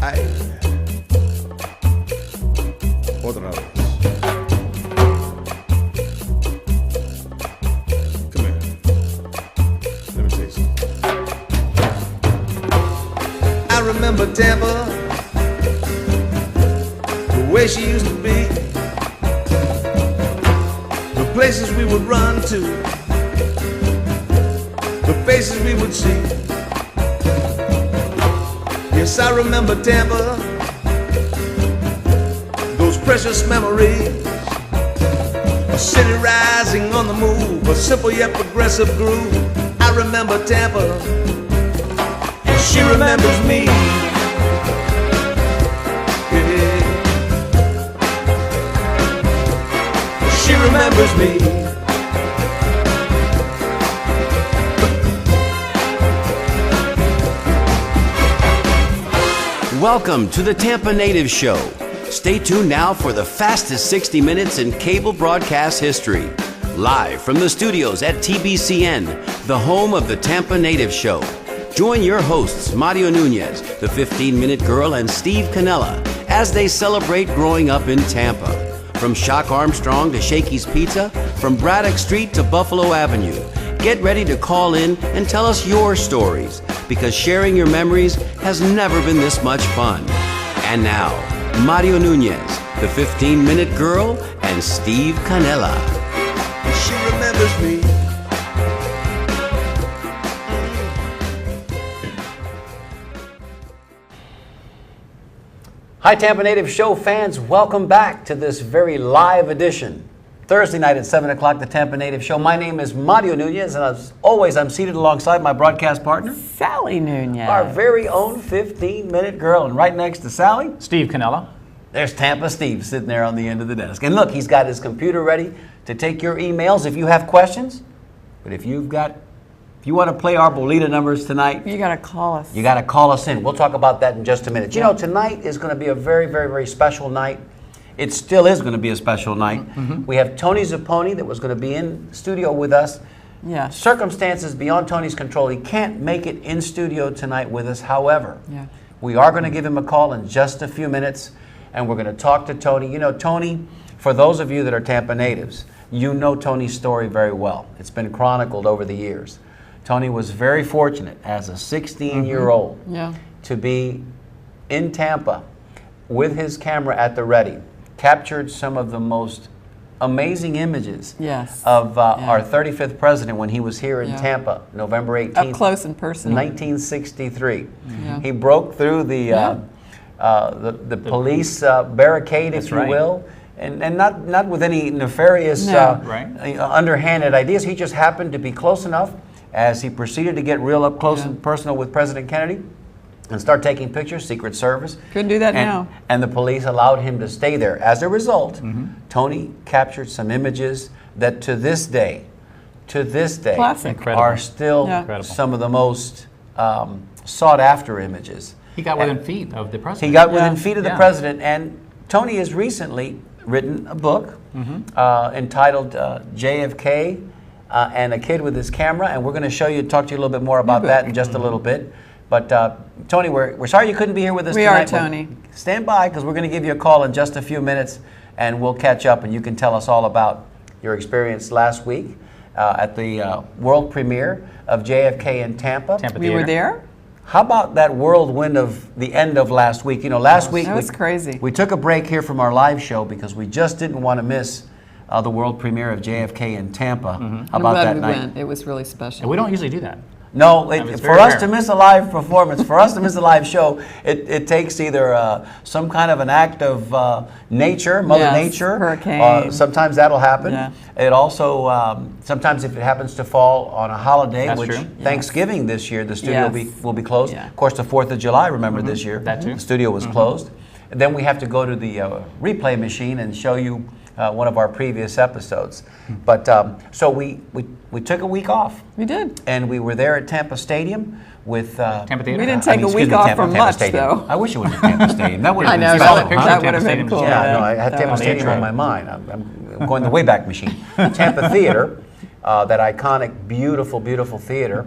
Ay. Otra vez. Come here. Let me say something. I remember Tampa, the way she used to be, the places we would run to, the faces we would see. Yes, I remember Tampa, those precious memories, a city rising on the move, a simple yet progressive groove. I remember Tampa, and she remembers me. Yeah. She remembers me. Welcome to the Tampa Native Show. Stay tuned now for the fastest 60 minutes in cable broadcast history. Live from the studios at TBCN, the home of the Tampa Native Show. Join your hosts, Mario Nunez, the 15-Minute Girl, and Steve Canella, as they celebrate growing up in Tampa. From Shock Armstrong to Shakey's Pizza, from Braddock Street to Buffalo Avenue. Get ready to call in and tell us your stories, because sharing your memories has never been this much fun. And now, Mario Nunez, the 15-Minute Girl, and Steve Canella. She remembers me. Hi, Tampa Native Show fans. Welcome back to this very live edition. Thursday night at 7 o'clock, the Tampa Native Show. My name is Mario Nunez, and as always, I'm seated alongside my broadcast partner, Sally Nunez. our very own 15-Minute Girl. And right next to Sally, Steve Canella. there's Tampa Steve sitting there on the end of the desk. And look, he's got his computer ready to take your emails if you have questions. But if you want to play our Bolita numbers tonight, You got to call us. you got to call us in. We'll talk about that in just a minute. You know, tonight is going to be a very, very, very special night. It still is going to be a special night. Mm-hmm. We have Tony Zapponi that was going to be in studio with us. Yeah. Circumstances beyond Tony's control. He can't make it in studio tonight with us. However, Yeah. we are going to give him a call in just a few minutes, and we're going to talk to Tony. You know, Tony, for those of you that are Tampa natives, you know Tony's story very well. It's been chronicled over the years. Tony was very fortunate as a 16-year-old Yeah. to be in Tampa with his camera at the ready, captured some of the most amazing images Yes. of our 35th president when he was here in Yeah. Tampa, November 18th. Up close and personal. 1963. Yeah. He broke through the police barricade, if That's you right. will, and not with any nefarious, No. underhanded ideas. He just happened to be close enough as he proceeded to get real up close Yeah. and personal with President Kennedy and start taking pictures, Secret Service. Couldn't do that and, now. And the police allowed him to stay there. As a result, Mm-hmm. Tony captured some images that to this day, Classic. Incredible. are still Yeah. Incredible. some of the most sought after images. He got within feet of the president. He got within Yeah. feet of the Yeah. president, and Tony has recently written a book entitled JFK and a Kid with His Camera, and we're going to talk to you a little bit more about that in just a little bit. But Tony, we're sorry you couldn't be here with us We tonight. are, but Tony. Stand by, because we're going to give you a call in just a few minutes, and we'll catch up, and you can tell us all about your experience last week at the world premiere of JFK in Tampa. Tampa We were Theater. there. How about that whirlwind of the end of last week? You know, last week That was crazy. we took a break here from our live show because we just didn't want to miss the world premiere of JFK in Tampa. How I'm about glad that we night? went. It was really special. And we don't usually do that. No, it's for very us rare. to miss a live performance, for us to miss a live show, it takes either some kind of an act of nature, Mother Yes, Nature. hurricane. Sometimes that'll happen. Yeah. It also, sometimes if it happens to fall on a holiday, That's which true. Thanksgiving this year, the studio Yes. will be closed. Yeah. Of course, the 4th of July, remember this year, That too. the studio was closed. And then we have to go to the replay machine and show you one of our previous episodes. But so we took a week off. We did. And we were there at Tampa Stadium with Tampa Theater. We didn't take a week off from much, though. I wish it would have been Tampa Stadium. That would I have know, been saw solid, that picture huh? that of would have Tampa been Stadium. cool. Yeah, no, I had Tampa was Stadium the on my mind. I'm going the Wayback Machine. Tampa Theater, that iconic, beautiful, beautiful theater,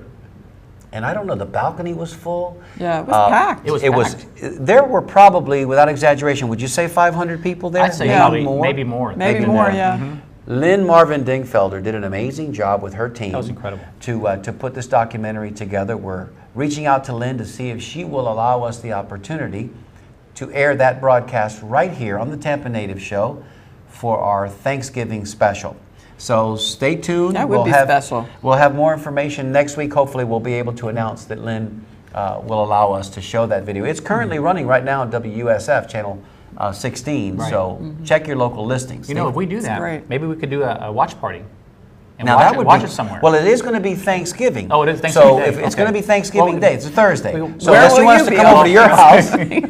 and I don't know, the balcony was full. Yeah, it was packed. It was packed. There were probably, without exaggeration, would you say 500 people there? I'd say Yeah. probably maybe more. Maybe more, yeah. Lynn Marvin Dingfelder did an amazing job with her team. That was incredible. To put this documentary together. We're reaching out to Lynn to see if she will allow us the opportunity to air that broadcast right here on the Tampa Native Show for our Thanksgiving special. So stay tuned. That would be special. We'll have more information next week. Hopefully we'll be able to announce that Lynn will allow us to show that video. It's currently running right now on WUSF channel 16, Right. so check your local listings. You know, if we do that, great. maybe we could do a watch party. And Now watch that would watch be, it somewhere. Well, it is going to be Thanksgiving. Oh, it is Thanksgiving So Day. if it's Okay. going to be Thanksgiving Well, Day, it's a Thursday. So Where unless you will want us you to be? come over to your house, Thanksgiving.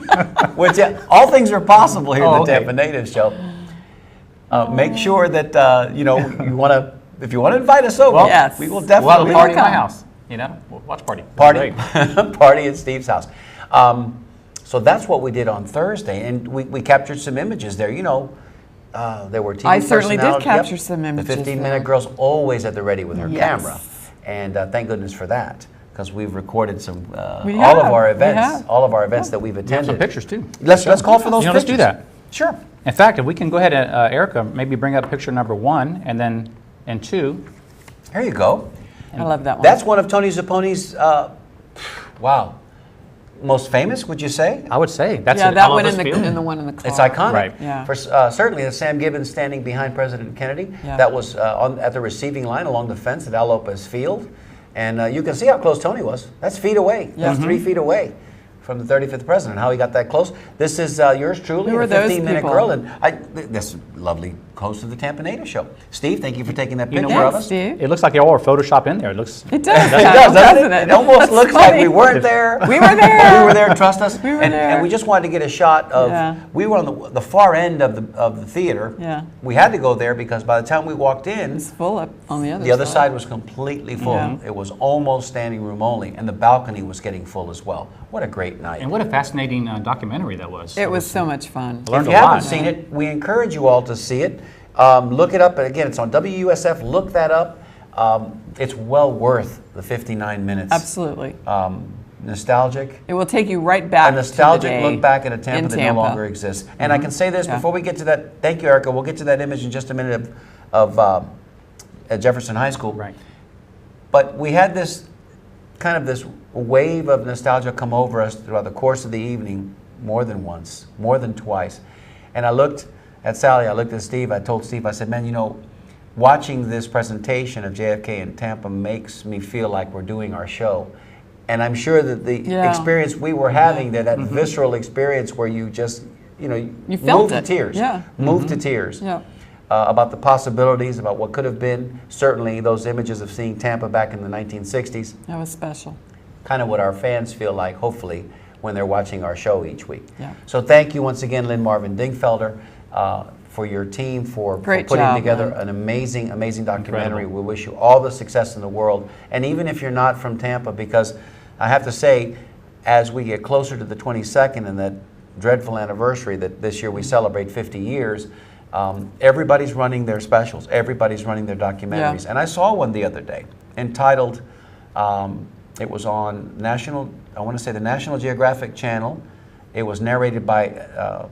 which all things are possible here Oh, at the okay. Tampa Native Show. Make sure that you know you want to. If you want to invite us over, Well, yes. we will We'll have definitely a party in my Welcome. house. You know, watch party. party Great. party at Steve's house. So that's what we did on Thursday, and we captured some images there. You know, there were TV I certainly did personalities. capture some images The 15-minute there. girl's always at the ready with her Yes. camera, and thank goodness for that, because we've recorded some We all of have. our We events, have. all of our events that we've We have attended. some pictures too. Let's call for those You know, pictures. let's do that. Sure. In fact, if we can go ahead and Erica, maybe bring up picture number 1 and 2. There you go. I love that one. That's one of Tony Zapponi's. Wow. Most famous, would you say? I would say that's yeah, it. that I love one this in field. the one in the car. It's iconic. Right. Yeah. For certainly the Sam Gibbons standing behind President Kennedy. Yeah. That was at the receiving line along the fence at Al Lopez Field. And you can see how close Tony was. That's feet away. Yeah. That's 3 feet away from the 35th president. How he got that close. This is yours truly, Who a are those 15-minute people? girl. And this lovely host of the Tampa Native Show. Steve, thank you for taking that You know picture what? of us. Steve. It looks like y'all are photoshopped in there. It looks. It does. It does, doesn't it? it? It almost That's looks like funny. we weren't there. We were there. We were there, trust us. We were and, there. and we just wanted to get a shot of, Yeah. we were on the far end of the theater. Yeah. We had to go there because by the time we walked in, It's full up on the other side. the other side was completely full. Yeah. It was almost standing room only, and the balcony was getting full as well. What a great night. And what a fascinating documentary that was. It was so much fun. Learned If a you haven't lot. seen it, we encourage you all to see it. Look it up. Again, it's on WUSF. Look that up. It's well worth the 59 minutes. Absolutely. Nostalgic. It will take you right back A nostalgic to the day look back at a Tampa in that Tampa. no longer exists. And I can say this Yeah. before we get to that. Thank you, Erica. We'll get to that image in just a minute of at Jefferson High School. Right. But we had this kind of this wave of nostalgia come over us throughout the course of the evening, more than once, more than twice. And I looked at Sally, I looked at Steve, I told Steve, I said, man, you know, watching this presentation of JFK in Tampa makes me feel like we're doing our show. And I'm sure that the Yeah. experience we were having there, that visceral experience where you just, you know, You felt moved it. to tears. Yeah. Moved to tears. Yeah. About the possibilities, about what could have been. Certainly those images of seeing Tampa back in the 1960s, That was special. kind of what our fans feel like, hopefully, when they're watching our show each week. Yeah. So thank you once again, Lynn Marvin Dingfelder, for your team, for Great putting job, together Lynn. an amazing, amazing documentary. Incredible. We wish you all the success in the world. And even if you're not from Tampa, because I have to say, as we get closer to the 22nd and that dreadful anniversary that this year we celebrate 50 years, everybody's running their specials. Everybody's running their documentaries. Yeah. And I saw one the other day entitled, it was on I want to say the National Geographic Channel. It was narrated by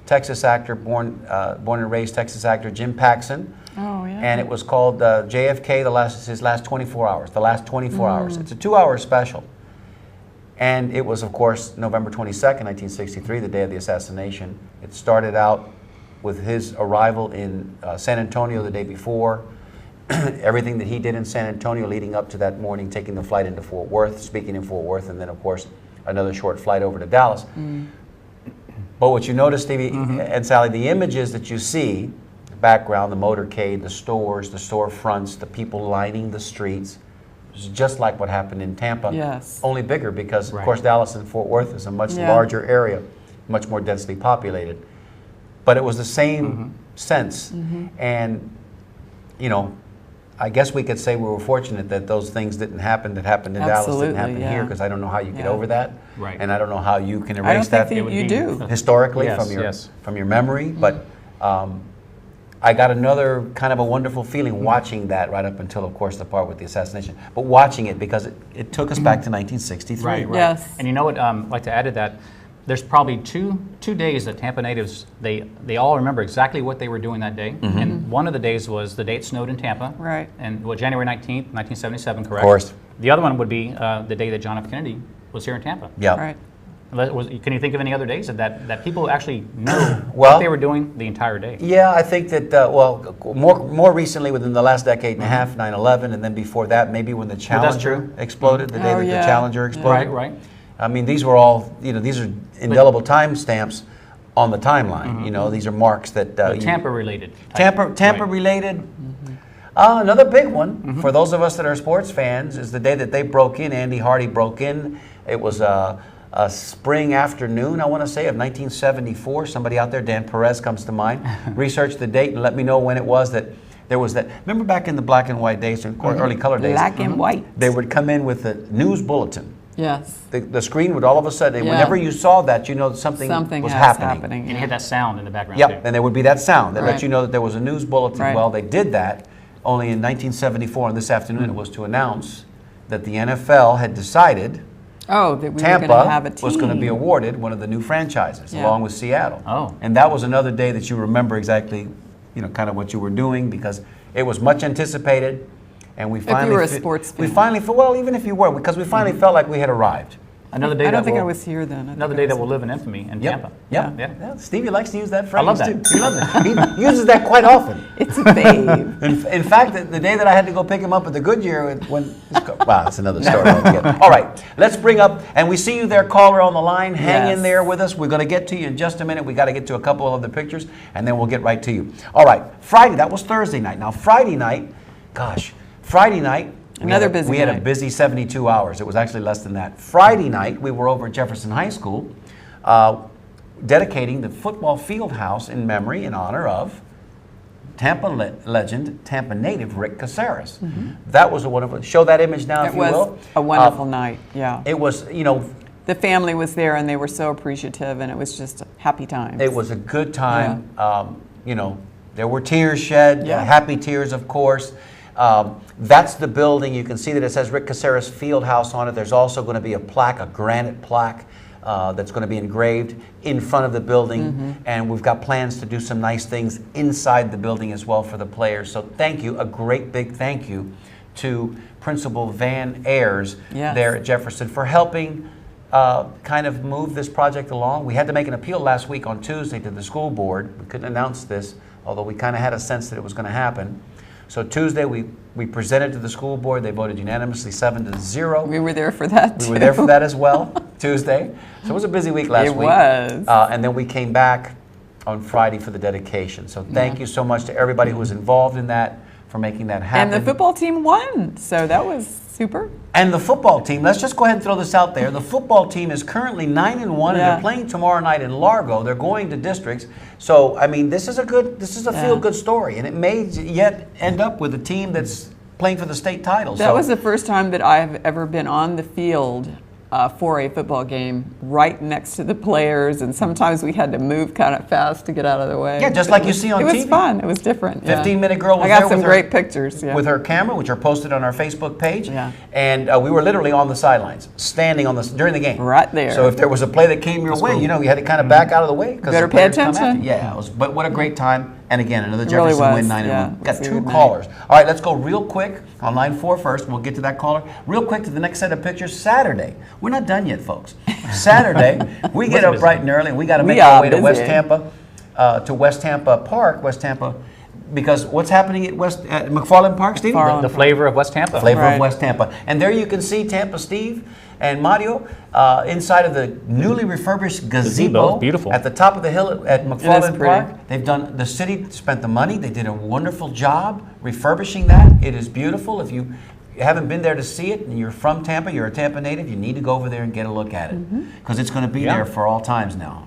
Texas actor, born and raised Texas actor Jim Paxson. Oh, yeah. And it was called JFK, his last 24 hours, the last 24 hours. It's a 2-hour special. And it was, of course, November 22nd, 1963, the day of the assassination. It started out with his arrival in San Antonio the day before, everything that he did in San Antonio leading up to that morning, taking the flight into Fort Worth, speaking in Fort Worth, and then, of course, another short flight over to Dallas. But what you notice, Stevie and Sally, the images that you see, the background, the motorcade, the stores, the storefronts, the people lining the streets, is just like what happened in Tampa. Yes. Only bigger because, of Right. course, Dallas and Fort Worth is a much Yeah. larger area, much more densely populated. But it was the same sense. And, you know, I guess we could say we were fortunate that those things didn't happen that happened in Dallas didn't Absolutely, happen here, yeah. because I don't know how you get Yeah. over that. Right. And I don't know how you can I don't erase think that that would you be- do. historically Yes, from your yes. from your memory, but I got another kind of a wonderful feeling watching that right up until, of course, the part with the assassination. But watching it because it took us back to 1963. Right. Yes. And you know what? I'd like to add to that. There's probably two days that Tampa natives they all remember exactly what they were doing that day. And one of the days was the day it snowed in Tampa. Right. And January 19th, 1977, correct? Of course. The other one would be the day that John F. Kennedy was here in Tampa. Yeah. Right. Can you think of any other days that people actually know Well, what they were doing the entire day? Yeah, I think that, more recently within the last decade and a half, 9/11, and then before that, maybe when the Challenger true. exploded, the day Oh, that yeah. the Challenger exploded. Right. I mean, these were all, these are indelible time stamps on the timeline. These are marks that... Tampa related. Tampa Right. related. Another big one for those of us that are sports fans is the day that they broke in. Andy Hardy broke in. It was a spring afternoon, I want to say, of 1974. Somebody out there, Dan Perez comes to mind. Research the date and let me know when it was that there was that. Remember back in the black and white days, or early color days, Black and white. they would come in with a news bulletin. Yes. The screen would all of a sudden, Yeah. whenever you saw that, you know something was is happening. And you had that sound in the background Yep, too. and there would be that sound that let Right. you know that there was a news bulletin. Right. Well, they did that only in 1974, and this afternoon it was to announce that the NFL had decided Oh, that we were going to have a Tampa team. was going to be awarded one of the new franchises, Yeah. along with Seattle. Oh. And that was another day that you remember exactly, kind of what you were doing, because it was much anticipated, and we finally... you were a sports We fan. finally, well, even if you were, because we finally felt like we had arrived. Another day I don't that think I will, was here then. another day that will live in infamy in Tampa. Yep. Yeah. Yeah. Stevie likes to use that phrase, love that. too. He loves it. He uses that quite often. It's a babe. In fact, the day that I had to go pick him up at the Goodyear, wow, that's another story altogether. All right, let's bring up, and we see you there, caller on the line. Hang in Yes. there with us. We're going to get to you in just a minute. We got to get to a couple of the pictures, and then we'll get right to you. All right, Friday, that was Thursday night. Now, Friday night, Another busy we had a night. busy 72 hours. It was actually less than that. Friday night, we were over at Jefferson High School, dedicating the football field house in memory, in honor of Tampa legend, Tampa native Rick Caceres. That was a wonderful. Show that image now, if It you was will. a wonderful night, yeah. It was, The family was there and they were so appreciative and it was just happy times. it was a good time. There were tears shed, Yeah. happy tears, of course. That's the building. You can see that it says Rick Caceres Fieldhouse on it. There's also going to be a plaque, a granite plaque, that's going to be engraved in front of the building. And we've got plans to do some nice things inside the building as well for the players. So thank you, a great big thank you to Principal Van Ayers Yes. there at Jefferson for helping kind of move this project along. We had to make an appeal last week on Tuesday to the school board. We couldn't announce this, although we kind of had a sense that it was going to happen. So Tuesday we presented to the school board. They voted unanimously 7-0. We were there for that We too. were there for that as well, Tuesday. So it was a busy week last It week. was. And then we came back on Friday for the dedication. So thank you so much to everybody who was involved in that for making that happen. And the football team won, so that was super. And the football team, let's just go ahead and throw this out there. The football team is currently 9-1, and Yeah. they're playing tomorrow night in Largo. They're going to districts. So, I mean, this is a feel-good story, and it may yet end up with a team that's playing for the state title. That was the first time that I've ever been on the field for a football game right next to the players, and sometimes we had to move kind of fast to get out of the way. Yeah, just like you see on TV. It TV. was fun. It was different. 15-minute girl was I got there some with her- great pictures. Yeah. with her camera, which are posted on our Facebook page. Yeah. And we were literally on the sidelines, standing during the game. Right there. So if there was a play that came your way, cool. you had to kind of back out of the way. 'Cause Better the pay players come attention. after you. Yeah, but what a great time. And again, another really Jefferson was, win, 9-1. yeah. It Got was a 2 good night. callers. All right, let's go real quick on line 4 first. We'll get to that caller. Real quick to the next set of pictures. Saturday. We're not done yet, folks. Saturday, we get up bright and early. We got to make We our are way to West busy. Tampa, to West Tampa Park, West Tampa, because what's happening at McFarland Park, Steve? McFarland. The flavor of West Tampa. Flavor of Right. West Tampa. And there you can see Tampa Steve and Mario inside of the newly refurbished gazebo. Gazebo, beautiful. At the top of the hill at McFarland pretty. Park. The city spent the money. They did a wonderful job refurbishing that. It is beautiful. If you haven't been there to see it and you're from Tampa, you're a Tampa native, you need to go over there and get a look at it. Because it's going to be Yeah. there for all times now.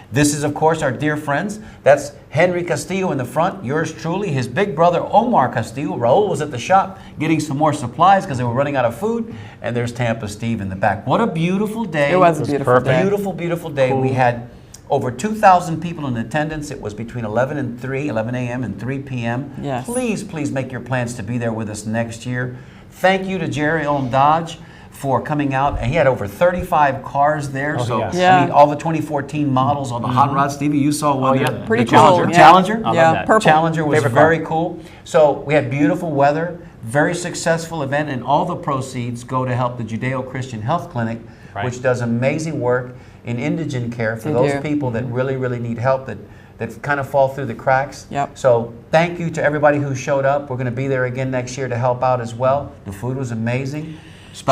This is, of course, our dear friends. That's Henry Castillo in the front, yours truly, his big brother, Omar Castillo. Raul was at the shop getting some more supplies because they were running out of food. And there's Tampa Steve in the back. What a beautiful day. It was a beautiful perfect. day. Beautiful, beautiful day. We had Over 2,000 people in attendance. It was between 11 a.m. and 3 p.m. Yes. Please make your plans to be there with us next year. Thank you to Jerry Ohm Dodge for coming out, and he had over 35 cars there. Oh, so yes. Yeah. I mean, all the 2014 models, all the hot rods. Stevie, you saw one. Oh, yeah. there. Pretty The cool. Challenger. Yeah. Challenger. I love Yeah, that. purple. Challenger was Favorite car. very cool. So we had beautiful weather, very successful event, and all the proceeds go to help the Judeo-Christian Health Clinic, Right. which does amazing work in indigent care for They those do. people that really need help, that kind of fall through the cracks. Yep. So thank you to everybody who showed up. We're going to be there again next year to help out as well. The food was amazing.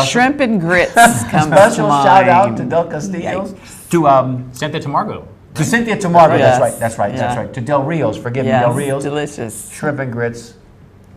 Shrimp and grits comes to Special mind. shout out to Del Castillo's, Sent it to Margot. to Cynthia Tamargo. Yes. That's right. Yeah. To Del Rios. Forgive me, Yes, Del Rios. delicious. Shrimp and grits,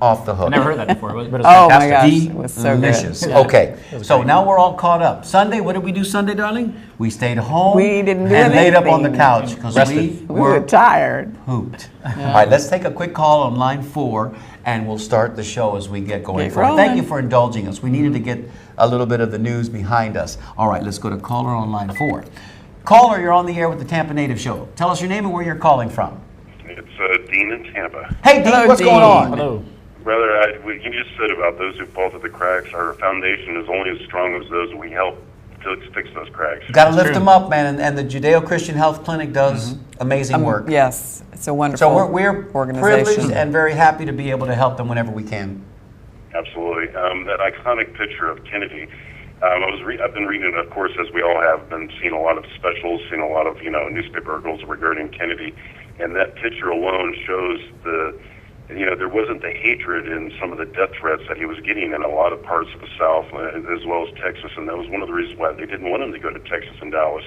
off the hook. I never heard that before, but it was Oh my fantastic. gosh, it was so good. Delicious. Yeah. Okay, was so great. now we're all caught up. Sunday, what did we do Sunday, darling? We stayed home. We didn't do and laid up on the anything. couch because Rested. we We were tired. hooped. All right, let's take a quick call on line 4, and we'll start the show as we get going. Get forward. Thank rolling. you for indulging us. We needed to get a little bit of the news behind us. All right, let's go to caller on line 4. Caller, you're on the air with the Tampa Native Show. Tell us your name and where you're calling from. It's Dean in Tampa. Hey, Dean, Hello, what's going Dean. on? Hello. Brother, what you just said about those who fall through the cracks, our foundation is only as strong as those we help to fix those cracks. Got to lift true. them up, man, and the Judeo-Christian Health Clinic does amazing work. Yes, it's a wonderful So we're organization. privileged and very happy to be able to help them whenever we can. Absolutely. That iconic picture of Kennedy. I've been reading it, of course, as we all have, been seeing a lot of specials, seeing a lot of newspaper articles regarding Kennedy, and that picture alone shows there wasn't the hatred in some of the death threats that he was getting in a lot of parts of the South, as well as Texas, and that was one of the reasons why they didn't want him to go to Texas and Dallas.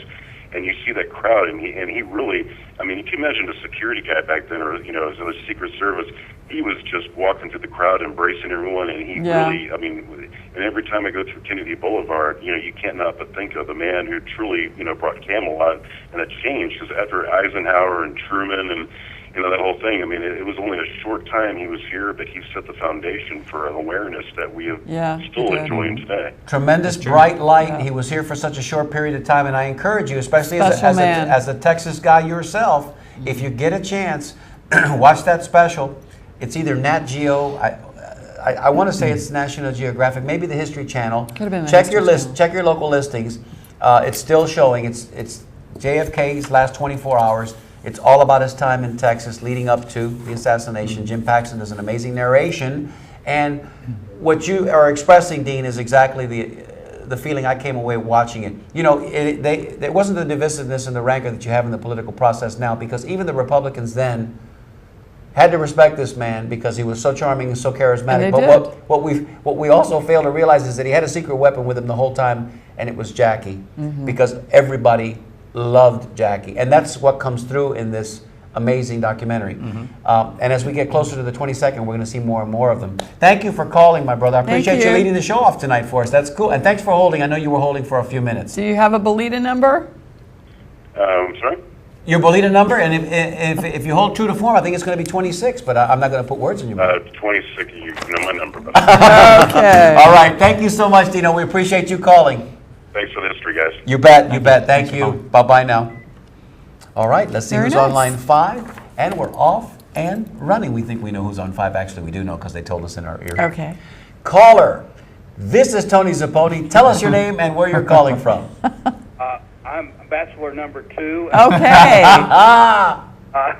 And you see that crowd, and he really, I mean, you can imagine a security guy back then, or as a Secret Service, he was just walking through the crowd, embracing everyone, and he Yeah. really, I mean, and every time I go through Kennedy Boulevard, you can't not but think of the man who truly, brought Camelot and a change, because after Eisenhower and Truman and that whole thing. I mean, it was only a short time he was here, but he set the foundation for an awareness that we have still he did. enjoying today. Tremendous bright light. He was here for such a short period of time, and I encourage you, especially as a Texas guy yourself, if you get a chance, watch that special. It's either Nat Geo. I want to say it's National Geographic, maybe the History Channel. Could have been the Check your History list. Channel. Check your local listings. It's still showing. It's JFK's last 24 hours. It's all about his time in Texas leading up to the assassination. Jim Paxton does an amazing narration. And what you are expressing, Dean, is exactly the feeling I came away watching it. There wasn't the divisiveness and the rancor that you have in the political process now, because even the Republicans then had to respect this man because he was so charming and so charismatic. And they But did. what we also fail to realize is that he had a secret weapon with him the whole time, and it was Jackie, because everybody loved Jackie, and that's what comes through in this amazing documentary. And as we get closer to the 22nd, we're going to see more and more of them. Thank you for calling, my brother. I appreciate you you. leading the show off tonight for us. That's cool, and thanks for holding. I know you were holding for a few minutes. Do you have a Belita number? Sorry? Your Bolita number, and if you hold true to form, I think it's going to be 26, but I'm not going to put words in your mouth. 26, you know my number. But Okay. All right, thank you so much, Dino. We appreciate you calling. thanks for the history, guys. You bet, you bet. Thank you. Bye-bye now. All right, let's see Very who's nice. on line 5, and we're off and running. We think we know who's on 5. Actually, we do know because they told us in our ear. Okay. Caller, this is Tony Zapponi. Tell us your name and where you're calling from. I'm bachelor number 2. Okay.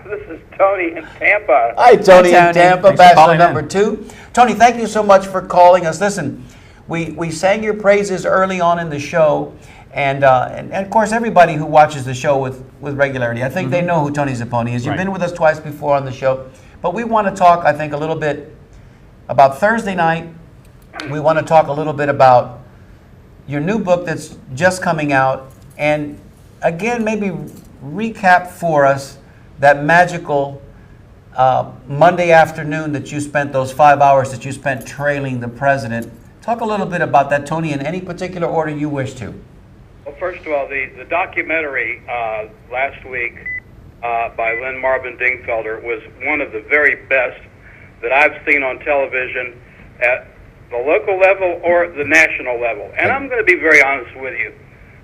This is Tony in Tampa. Hi, Tony Hi, in Tony. Tampa, Thanks for bachelor calling number in. 2. Tony, thank you so much for calling us. Listen, we sang your praises early on in the show, and of course, everybody who watches the show with regularity, I think they know who Tony Zapponi is. You've Right. been with us twice before on the show, but we want to talk, I think, a little bit about Thursday night. We want to talk a little bit about your new book that's just coming out, and again, maybe recap for us that magical Monday afternoon that you spent, those 5 hours that you spent trailing the president. Talk a little bit about that, Tony, in any particular order you wish to. Well, first of all, the documentary last week by Lynn Marvin Dingfelder was one of the very best that I've seen on television at the local level or the national level. And I'm going to be very honest with you.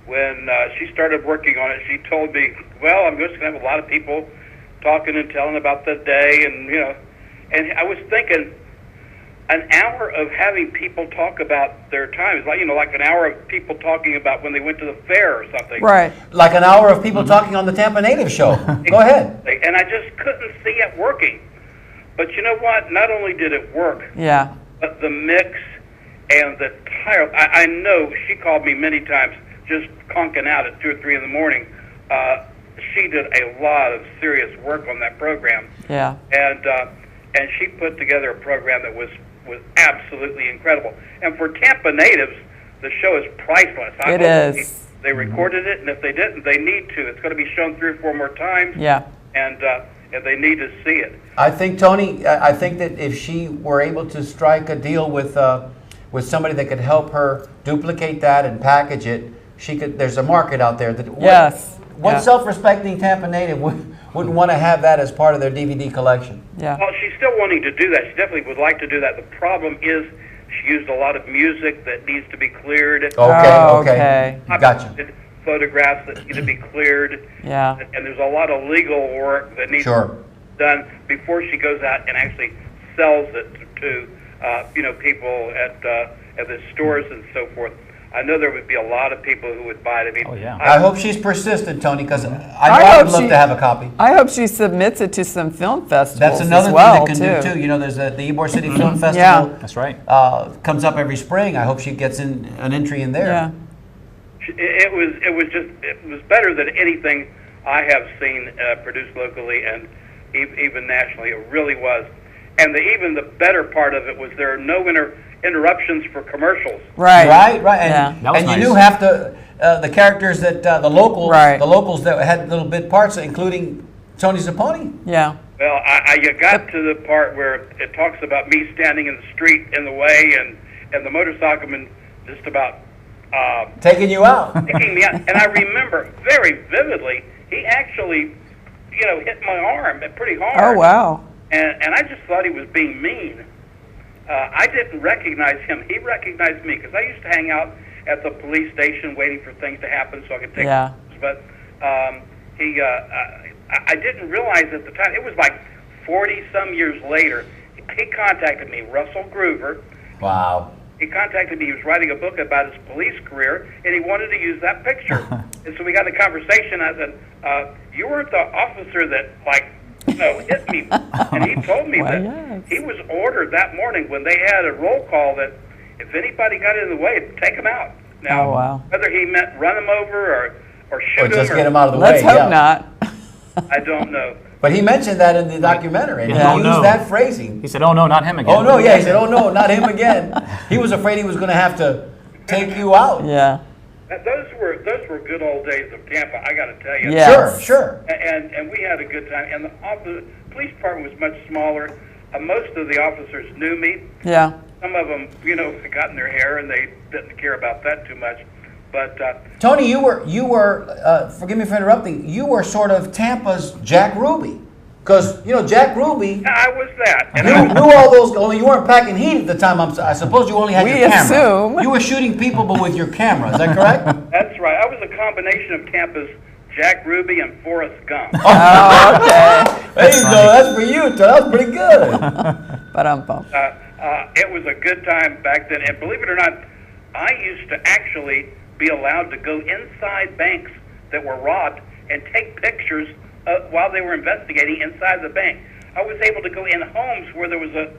when she started working on it, she told me, well, I'm just going to have a lot of people talking and telling about the day, and I was thinking, an hour of having people talk about their time is like an hour of people talking about when they went to the fair or something. Right. Like an hour of people talking on the Tampa Native Show. Go ahead. And I just couldn't see it working. But you know what? Not only did it work, Yeah. but the mix and the tire. I know she called me many times just conking out at 2 or 3 in the morning. She did a lot of serious work on that program. Yeah. And she put together a program that was absolutely incredible. And for Tampa natives, the show is priceless. It is. They recorded it, and if they didn't, they need to. It's going to be shown 3 or 4 more times. Yeah. And they need to see it. I think, Tony, I think that if she were able to strike a deal with somebody that could help her duplicate that and package it, she could. There's a market out there that. Yes. What Yeah. self-respecting Tampa native wouldn't want to have that as part of their DVD collection? Yeah. Well, she's still wanting to do that. She definitely would like to do that. The problem is she used a lot of music that needs to be cleared. Okay, Oh, okay. Gotcha. Photographs that need to be cleared. Yeah. And there's a lot of legal work that needs to be done before she goes out and actually sells it to people at the stores and so forth. I know there would be a lot of people who would buy it. I mean, Oh, yeah. I hope she's persistent, Tony, because I I hope would love she- to have a copy. I hope she submits it to some film festivals. That's another as well, thing that can do too. You know, there's the Ybor City Film Festival. Yeah. That's right. Comes up every spring. I hope she gets in an entry in there. Yeah. it was better than anything I have seen produced locally and even nationally. It really was. And even the better part of it was there are no interruptions for commercials. Right. Right. Yeah. And, That was and nice. you knew half the characters that the locals, Right. the locals that had little bit parts, including Tony Zapponi. Yeah. Well, you got to the part where it talks about me standing in the street in the way, and the motorcycleman just about Taking you out. picking me out. And I remember very vividly, he actually, hit my arm pretty hard. Oh, wow. And I just thought he was being mean. I didn't recognize him. He recognized me because I used to hang out at the police station waiting for things to happen so I could take Yeah. pictures. But I didn't realize at the time. It was like 40-some years later. He contacted me, Russell Groover. Wow. He contacted me. He was writing a book about his police career, and he wanted to use that picture. And so we got in a conversation. I said, you weren't the officer that, hit me. And he told me Why, that yes. he was ordered that morning when they had a roll call that if anybody got in the way, take him out. Now, Oh, wow. whether he meant run him over or shoot Or just him, get him out of the Let's way. hope yeah. not. I don't know. But he mentioned that in the documentary, and Yeah. he used Oh, no. that phrasing. He said, "Oh no, not him again." Oh no, yeah, he said, "Oh no, not him again." He was afraid he was going to have to take you out. Yeah. Those were good old days of Tampa. I got to tell you. Yes. Sure. And we had a good time. And the police department was much smaller. Most of the officers knew me. Yeah. Some of them, got in their hair, and they didn't care about that too much. But Tony, you were. Forgive me for interrupting. You were sort of Tampa's Jack Ruby, because Jack Ruby I was that. And knew all those. Only you weren't packing heat at the time. I suppose you only had We your camera. assume. You were shooting people, but with your camera. Is that correct? that's right. I was a combination of Tampa's Jack Ruby and Forrest Gump. Oh, okay. There you go. That's for you. Tony. That was pretty good. Ba-dum-bum. It was a good time back then. And believe it or not, I used to actually be allowed to go inside banks that were robbed and take pictures while they were investigating inside the bank. I was able to go in homes where there was a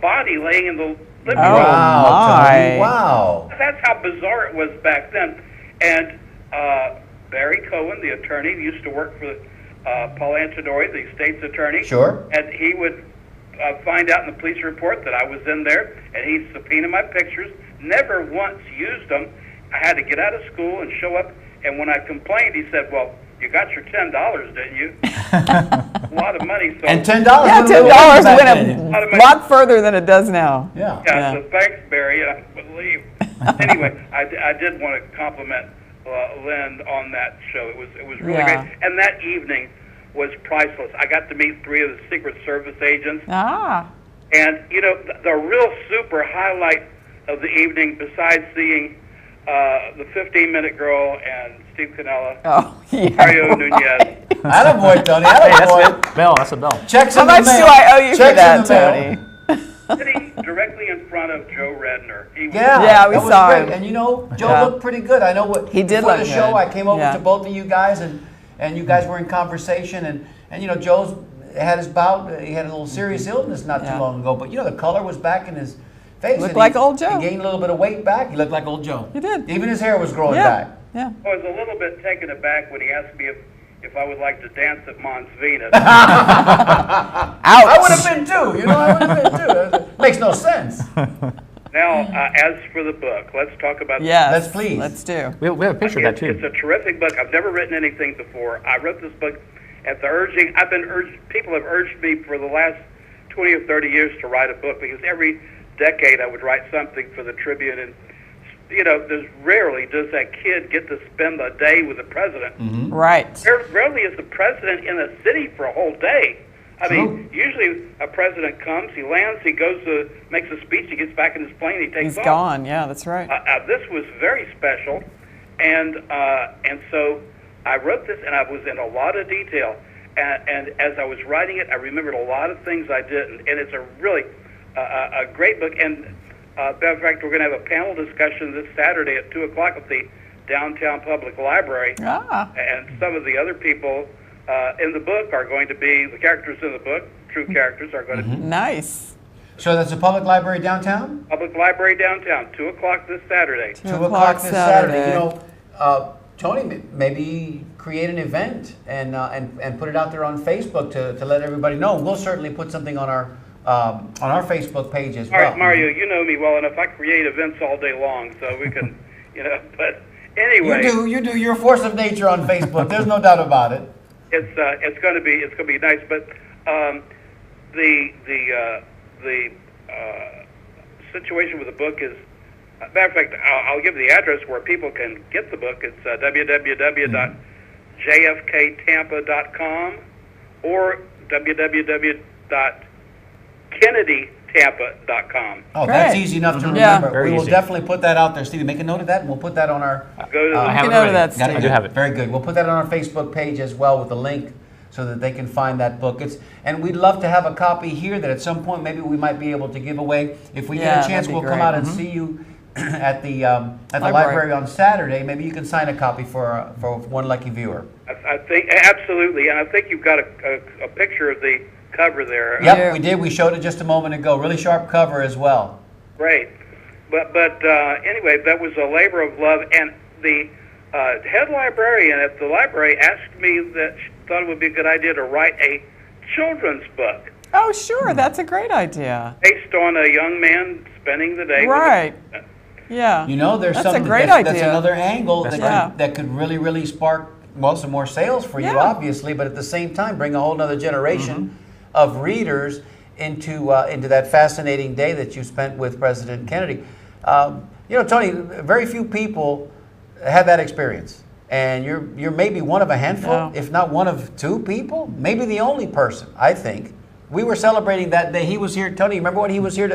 body laying in the living Oh, room. Wow, my. Tony. Wow. That's how bizarre it was back then. And Barry Cohen, the attorney, used to work for Paul Antonori, the state's attorney. Sure. And he would find out in the police report that I was in there, and he'd subpoena my pictures. Never once used them. I had to get out of school and show up. And when I complained, he said, "Well, you got your $10, didn't you?" A lot of money. So And $10. Yeah, went a little $10 back went then. a lot further than it does now. Yeah. Yeah, Yeah. so thanks, Barry. I believe. Anyway, I did want to compliment Lynn on that show. It was really Yeah. great, and that evening was priceless. I got to meet 3 of the Secret Service agents, Ah. and the real super highlight of the evening, besides seeing the 15-Minute Girl and Steve Canella, Oh, yeah. Mario Nunez. Attaboy, Tony. Hey, that's Attaboy. a bell. That's a bell. Checks How in the much mail. do I owe you for Checks that, in the mail. Tony? Sitting directly in front of Joe Redner. He was Yeah, Yeah, we that was saw great. him. And you know, Joe Yeah. looked pretty good. I know what He did before look the show. good. I came over Yeah. to both of you guys, and you guys were in conversation, and you know, Joe's had his bout. He had a little serious illness not Yeah. too long ago, but you know, the color was back in his face. Looked and like old Joe. He gained a little bit of weight back. He looked like old Joe. He did. Even his hair was growing Yeah. back. Yeah. I was a little bit taken aback when he asked me if I would like to dance at Mons Venus. I would have been too. You know, I would have been too. Makes no sense. Now, as for the book, let's talk about Yes. Let's please. Let's do. We have a picture of that It's too. a terrific book. I've never written anything before. I wrote this book at the urging. People have urged me for the last 20 or 30 years to write a book because every decade I would write something for the Tribune. And, you know, there's rarely does that kid get to spend a day with the president. Right. Rarely is the president in a city for a whole day. I mean, usually a president comes, he lands, he goes to, makes a speech, he gets back in his plane, he takes He's off. gone. Yeah, that's right. This was very special, and so I wrote this, and I was in a lot of detail. And as I was writing it, I remembered a lot of things I didn't, and it's a really a great book. And matter of fact, we're going to have a panel discussion this Saturday at 2:00 at the Downtown Public Library, and some of the other people in the book are going to be the characters in the book. True characters are going to be Nice. So that's the public library downtown. Public Library downtown, 2:00 this Saturday. 2 o'clock this Saturday. You know, Tony, maybe create an event and put it out there on Facebook to let everybody know. We'll certainly put something on our Facebook page as All well. right, Mario, you know me well enough. I create events all day long, so we can, you know. But anyway, You do. You're a force of nature on Facebook. There's no doubt about it. it's going to be nice. But the situation with the book is, matter of fact, I'll give the address where people can get the book. It's www.jfktampa.com or www.kennedytampa.com. Oh, that's Great. easy enough to Yeah. remember. Very We will easy. definitely put that out there, Stevie. Make a note of that, and we'll put that on our. Go to the I have Make it a note ready. of that, Got Steve. I do have it. Very good. We'll put that on our Facebook page as well with a link so that they can find that book. And we'd love to have a copy here that at some point maybe we might be able to give away. If we Yeah, get a chance, that'd be we'll come great. out and see you at the Library. library on Saturday. Maybe you can sign a copy for one lucky viewer. I think absolutely, and I think you've got a picture of the cover there. Yep, Yeah. we did. We showed it just a moment ago. Really sharp cover as well. Great, but anyway, that was a labor of love, and the head librarian at the library asked me that she thought it would be a good idea to write a children's book Oh, sure. That's a great idea. based on a young man spending the day. Right. With Yeah. You know, there's That's something a great that's idea. another angle That's that could really spark some more sales for you, Yeah. obviously, but at the same time bring a whole other generation of readers into that fascinating day that you spent with President Kennedy. You know, Tony, very few people have that experience, and you're maybe one of a handful, Yeah. if not one of two people, maybe the only person. I think we were celebrating that day. He was here, Tony. Remember when he was here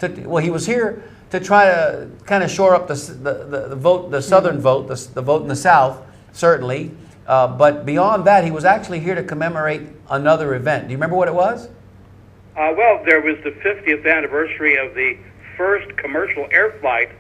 he was here to try to kind of shore up the vote, the Southern vote, the vote in the South, certainly. But beyond that, he was actually here to commemorate another event. Do you remember what it was? well, there was the 50th anniversary of the first commercial air flight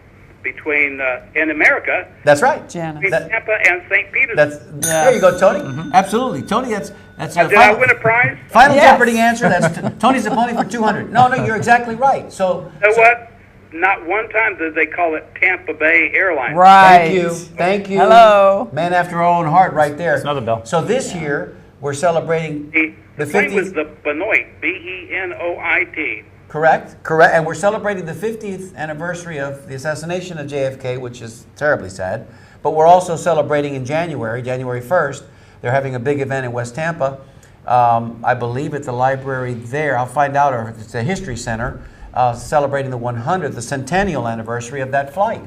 between in America, That's right. Janice. between Tampa and St. Petersburg. There you go, Tony. Absolutely, Tony. That's Did I win a prize? final Yes. Jeopardy answer. That's Tony's a pony for 200. No, you're exactly right. So You know what? Not one time did they call it Tampa Bay Airlines. Right. Thank you. Hello. Man after our own heart, right there. That's another bell. So this year we're celebrating The plane was the Benoit, Benoit. Correct, and we're celebrating the 50th anniversary of the assassination of JFK, which is terribly sad. But we're also celebrating in January 1st. They're having a big event in West Tampa. I believe at the library there. I'll find out, or it's a history center, celebrating the 100th, the centennial anniversary of that flight.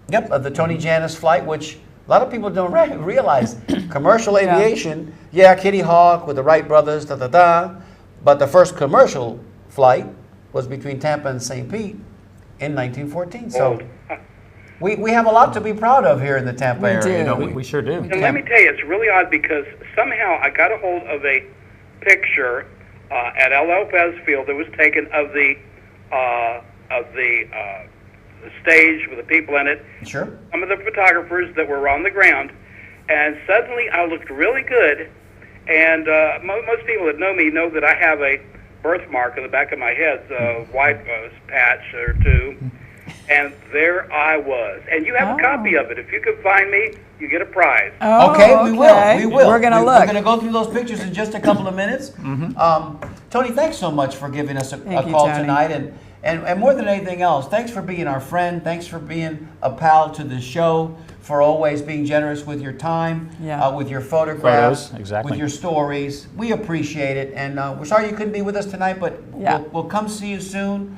Yep, of the Tony Janice flight, which a lot of people don't realize. Commercial aviation, Kitty Hawk with the Wright brothers, but the first commercial flight was between Tampa and St. Pete in 1914. So, We have a lot to be proud of here in the Tampa We area, do. don't We sure do. And let me tell you, it's really odd because somehow I got a hold of a picture at El Lopez Field that was taken of the stage with the people in it. Sure. Some of the photographers that were on the ground, and suddenly I looked really good. And most people that know me know that I have a birthmark on the back of my head, a white patch or two. And there I was. And you have a copy of it. If you can find me, you get a prize. Oh, Okay, we will. We will. We're going to We're look. going to go through those pictures in just a couple of minutes. Tony, thanks so much for giving us a Thank you, call Tony. tonight. And more than anything else, thanks for being our friend. Thanks for being a pal to the show, for always being generous with your time, with your photographs, Photos, exactly. with your stories. We appreciate it. And we're sorry you couldn't be with us tonight, but we'll come see you soon.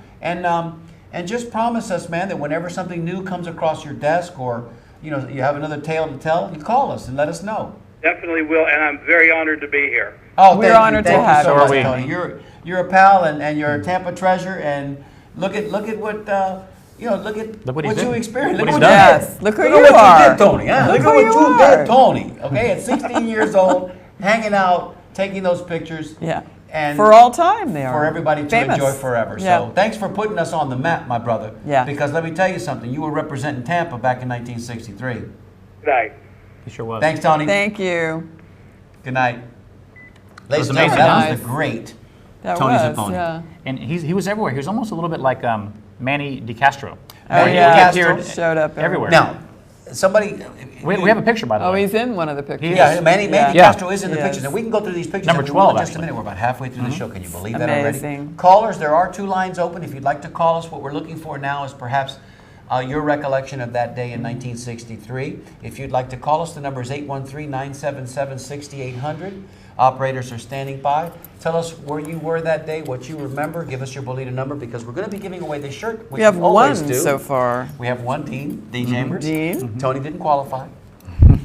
And just promise us, man, that whenever something new comes across your desk or you have another tale to tell, you call us and let us know. Definitely will, and I'm very honored to be here. Oh, We're thank you. honored to Thank have you so you. much, So are we. Tony. You're a pal and you're a Tampa treasure. And look at what look at Look what what he's you did. experienced. What Look he's what done. you Yes, did. look who Look you at what are. you did, Tony. Huh? Look Look at who what you you are. did, Tony. Okay, at 16 years old, hanging out, taking those pictures. Yeah. And For all time, they are. for everybody to Famous. enjoy forever. Yeah. So thanks for putting us on the map, my brother. Yeah. Because let me tell you something. You were representing Tampa back in 1963. Good night. He sure was. Thanks, Tony. Thank you. Good night. Ladies and amazing. gentlemen, that Nice. was the great That Tony was, Zapponi. yeah. And he was everywhere. He was almost a little bit like Manny DiCastro. Oh, Manny yeah. DiCastro Showed up everywhere. Now, somebody. We have a picture, by the Oh, way. he's in one of the pictures. Yeah, Manny Yeah. Castro is in the He pictures, is. and we can go through these pictures. Number in 12, just a actually. minute. We're about halfway through the show. Can you believe that already? Amazing. Callers, there are 2 lines open. If you'd like to call us, what we're looking for now is perhaps your recollection of that day in 1963. If you'd like to call us, the number is 813-977-6800. Operators are standing by. Tell us where you were that day, what you remember. Give us your Bolita number because we're going to be giving away this shirt. Which We have always one do. so far. We have one, Dean Chambers. Dean. Tony didn't qualify.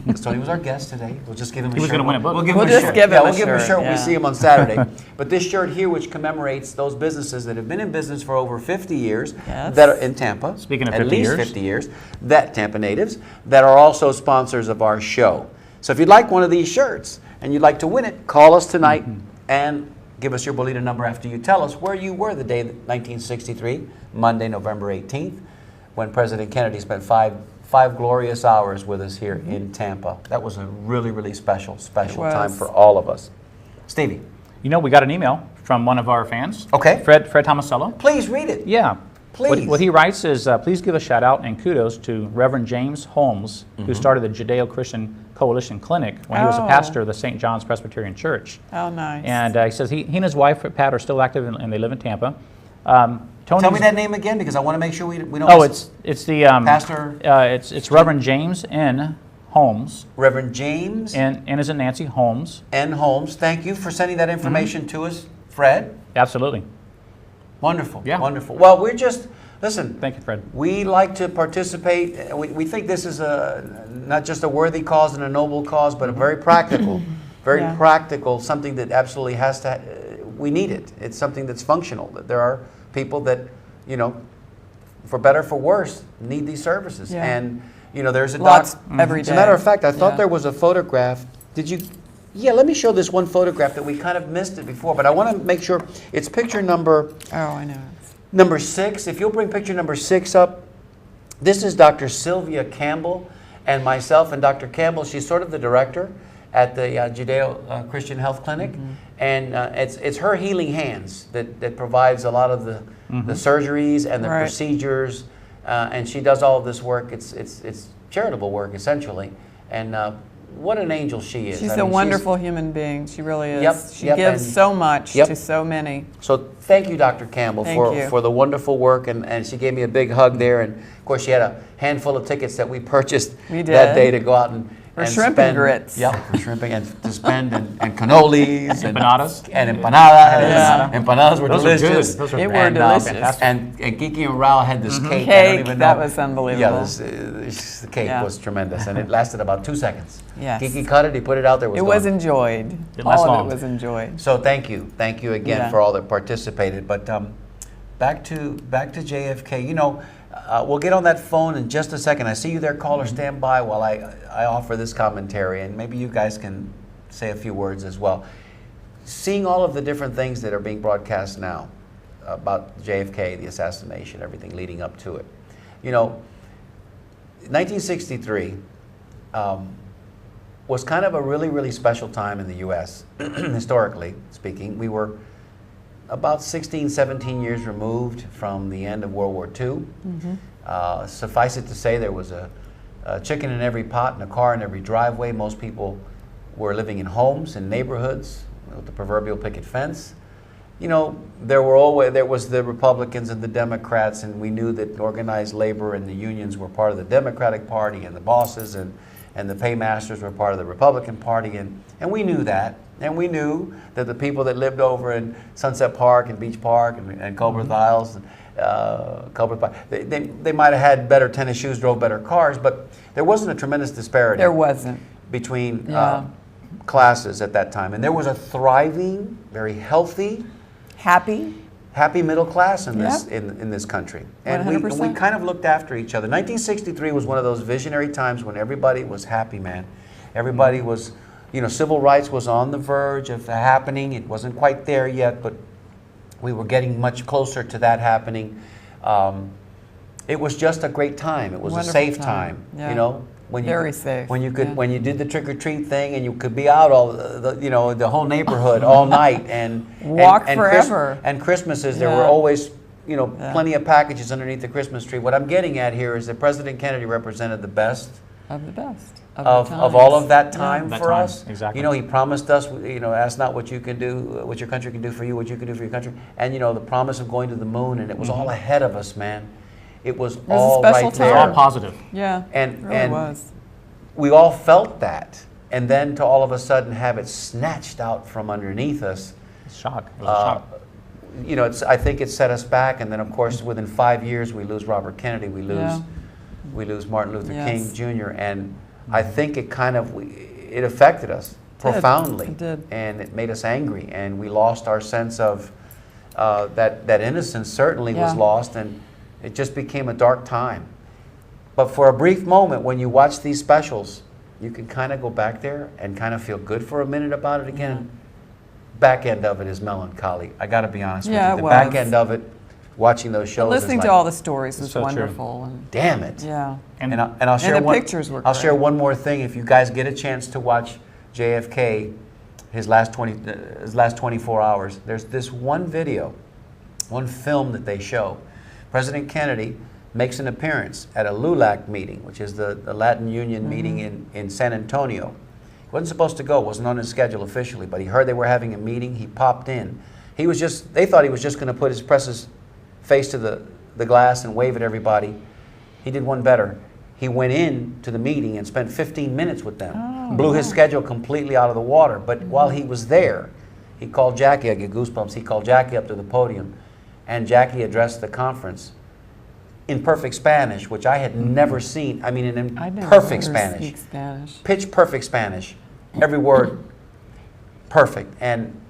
Because Tony was our guest today. We'll just give him a He was shirt. gonna win a book. We'll give We'll him a just shirt. give him Yeah, a we'll give him a shirt, shirt when we yeah. see him on Saturday. But this shirt here, which commemorates those businesses that have been in business for over 50 years, Yes. that are in Tampa. Speaking of at 50 least years. 50 years, that Tampa natives, that are also sponsors of our show. So if you'd like one of these shirts and you'd like to win it, call us tonight and give us your Bolita number after you tell us where you were the day of 1963, Monday, November 18th, when President Kennedy spent five glorious hours with us here in Tampa. That was a really, really special time for all of us. Stevie. You know, we got an email from one of our fans. Okay. Fred Tomasello. Please read it. Yeah. Please. What he writes is, please give a shout out and kudos to Reverend James Holmes, who started the Judeo-Christian Coalition Clinic when he was a Oh. pastor of the St. John's Presbyterian Church. Oh, nice. And he says he and his wife, Pat, are still active and they live in Tampa. Tell me that name again because I want to make sure we don't. Oh, miss it's the Pastor? It's Reverend James N. Holmes. Reverend James N is in Nancy Holmes. N. Holmes. Thank you for sending that information to us, Fred. Absolutely. Wonderful. Yeah. Wonderful. Well, we're just listen. Thank you, Fred. We like to participate. We think this is not just a worthy cause and a noble cause, but a very practical, Yeah. practical, something that absolutely has to. We need it. It's something that's functional. That there are people that, for better or for worse, need these services. Yeah. And there's a Lots every As a matter day. of fact, I thought Yeah. there was a photograph. Did you? Yeah, let me show this one photograph that we kind of missed it before, but I want to make sure it's picture number. Oh, I know. Number 6, if you'll bring picture number 6 up, this is Dr. Sylvia Campbell and myself. And Dr. Campbell, she's sort of the director at the Judeo-Christian Health Clinic. And it's her healing hands that provides a lot of the surgeries and the Right. procedures. And she does all of this work. It's charitable work, essentially. And what an angel she is. She's I a mean, wonderful human being. She really is. Yep, She yep, gives and- so much Yep. to so many. So thank you, Dr. Campbell, Thank for, you. for the wonderful work, and she gave me a big hug there. And of course, she had a handful of tickets that we purchased We that did. day to go out and For shrimp and grits. Yep, for shrimping and to spend and cannolis Empanadas. and empanadas. Yeah. Empanadas were Those were delicious. good. Those were They were and, delicious. And Kiki and Raul had this cake. I Cake, don't even know. that was unbelievable. Yeah, the cake Yeah. was tremendous, and it lasted about 2 seconds. Yes. Kiki cut it. He put it out there. It was gone. enjoyed. Didn't last All long. of it was enjoyed. So thank you again Yeah. for all that participated. But back to JFK. You know, we'll get on that phone in just a second. I see you there, caller. Stand by while I offer this commentary, and maybe you guys can say a few words as well. Seeing all of the different things that are being broadcast now about JFK, the assassination, everything leading up to it. You know, 1963 was kind of a really, really special time in the U.S., historically speaking. We were about 16, 17 years removed from the end of World War II. Suffice it to say, there was a chicken in every pot and a car in every driveway. Most people were living in homes and neighborhoods with the proverbial picket fence. You know, there was the Republicans and the Democrats, and we knew that organized labor and the unions were part of the Democratic Party, and the bosses and the paymasters were part of the Republican Party, and we knew that. And we knew that the people that lived over in Sunset Park and Beach Park and Culberth Isles, Culberth Park, they might have had better tennis shoes, drove better cars, but there wasn't a tremendous disparity. There wasn't. Between classes at that time. And there was a thriving, very healthy, happy middle class in this in this country. And we kind of looked after each other. 1963 was one of those visionary times when everybody was happy, man. Everybody was, you know, civil rights was on the verge of happening. It wasn't quite there yet, but we were getting much closer to that happening. It was just a great time. It was a safe time, you know. Very safe. When you could, when you did the trick or treat thing, and you could be out all the whole neighborhood all night and walk forever. And Christmases, there were always plenty of packages underneath the Christmas tree. What I'm getting at here is that President Kennedy represented the best of the best of all of that time for us. Exactly. You know, he promised us, ask not what you can do, what your country can do for you, what you can do for your country, and the promise of going to the moon, and it was all ahead of us, man. It was all right there. It was all positive. Yeah, and it really was. We all felt that, and then to all of a sudden have it snatched out from underneath us. Shock. It was a shock. I think it set us back, and then of course within 5 years we lose Robert Kennedy, we lose Martin Luther King Jr., and I think it it affected us profoundly. It did. And it made us angry, and we lost our sense of that innocence. Certainly was lost, and it just became a dark time. But for a brief moment, when you watch these specials, you can kind of go back there and kind of feel good for a minute about it again. Back end of it is melancholy. I got to be honest with you. The back end of it, watching those shows, listening to all the stories was so wonderful. And damn it. Yeah. And I'll share the pictures were I'll great. share one more thing. If you guys get a chance to watch JFK, his last 24 hours, there's this one video, one film that they show. President Kennedy makes an appearance at a LULAC meeting, which is the Latin Union meeting in San Antonio. He wasn't supposed to go, wasn't on his schedule officially, but he heard they were having a meeting. He popped in. They thought he was just going to press his face to the glass and wave at everybody. He did one better. He went in to the meeting and spent 15 minutes with them. Blew his schedule completely out of the water. But while he was there, he called Jackie. I get goosebumps. He called Jackie up to the podium, and Jackie addressed the conference in perfect Spanish, which I had never seen. I mean, in perfect Spanish. Pitch perfect Spanish. Every word perfect. And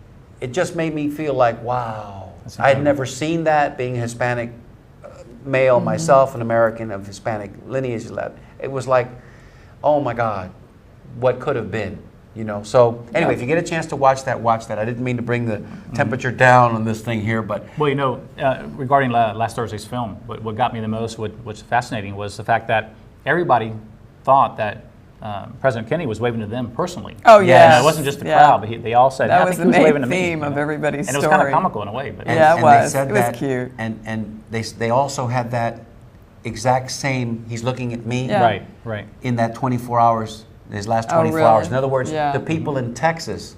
it just made me feel like, wow. I had never seen that, being a Hispanic male myself, an American of Hispanic lineage. It was like, oh my God, what could have been? So anyway, if you get a chance to watch that, watch that. I didn't mean to bring the temperature down on this thing here, but... Well, regarding last Thursday's film, what got me the most, what's fascinating, was the fact that everybody thought that President Kennedy was waving to them personally. Oh, yes. It wasn't just the crowd, but they all said, that I was think the he was waving to main me. theme of everybody's story. And it was kind of comical in a way. But it was. They said it was that, cute. And they also had that exact same, he's looking at me. Yeah. Right. In that 24 hours, his last 24 hours. In other words, the people in Texas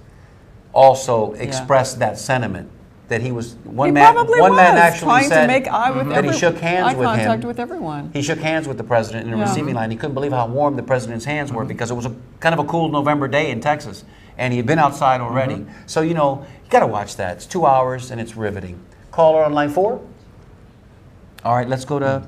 also expressed that sentiment. That he was one man actually trying said to make eye that he shook hands with him. Contact with everyone. He shook hands with the president in the receiving line. He couldn't believe how warm the president's hands were because it was kind of a cool November day in Texas, and he had been outside already. So you got to watch that. It's 2 hours and it's riveting. Caller on line 4. All right, let's go to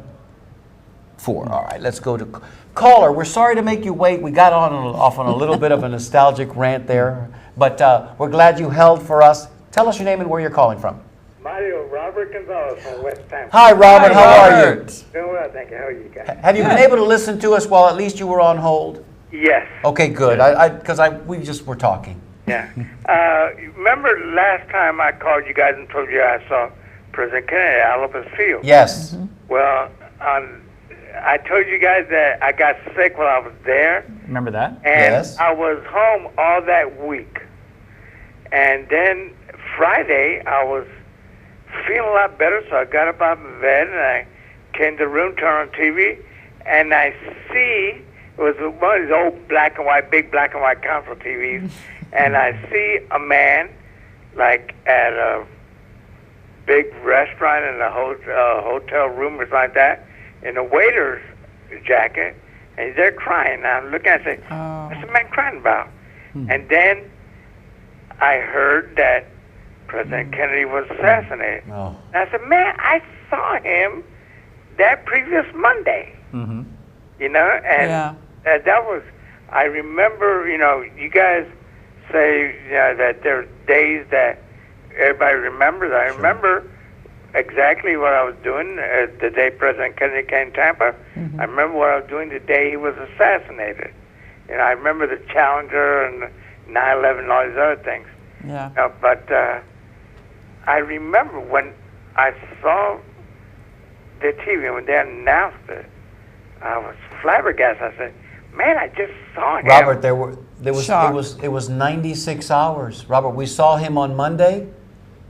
4. All right, let's go to caller. We're sorry to make you wait. We got off on a little bit of a nostalgic rant there, but we're glad you held for us. Tell us your name and where you're calling from. Mario Robert. Robert Gonzalez from West Tampa. Hi, Robert. How are you? Robert. Doing well, thank you. How are you guys? Have you been able to listen to us while at least you were on hold? Yes. Okay, good. Because we just were talking. Yeah. Remember last time I called you guys and told you I saw President Kennedy at Alabama Field? Yes. Well, I told you guys that I got sick while I was there. Remember that? And Yes. I was home all that week. And then Friday, I was feeling a lot better, so I got up out of bed and I came to the room, turned on TV, and I see, it was one of these old black and white, big black and white console TVs, and I see a man, like at a big restaurant in a hotel room or something like that, in a waiter's jacket, and he's there crying. Now I'm looking and I say, what's the man crying about? And then I heard that President Kennedy was assassinated. Oh. And I said, man, I saw him that previous Monday. Mm-hmm. You know, and that was, I remember, you know, you guys say, you know, that there are days that everybody remembers. I remember exactly what I was doing the day President Kennedy came to Tampa. I remember what I was doing the day he was assassinated. You know, I remember the Challenger and the 9/11 and all these other things. Yeah. But I remember when I saw the TV, when they announced it, I was flabbergasted. I said, man, I just saw him. Robert, Shocked. it was 96 hours. Robert, we saw him on Monday,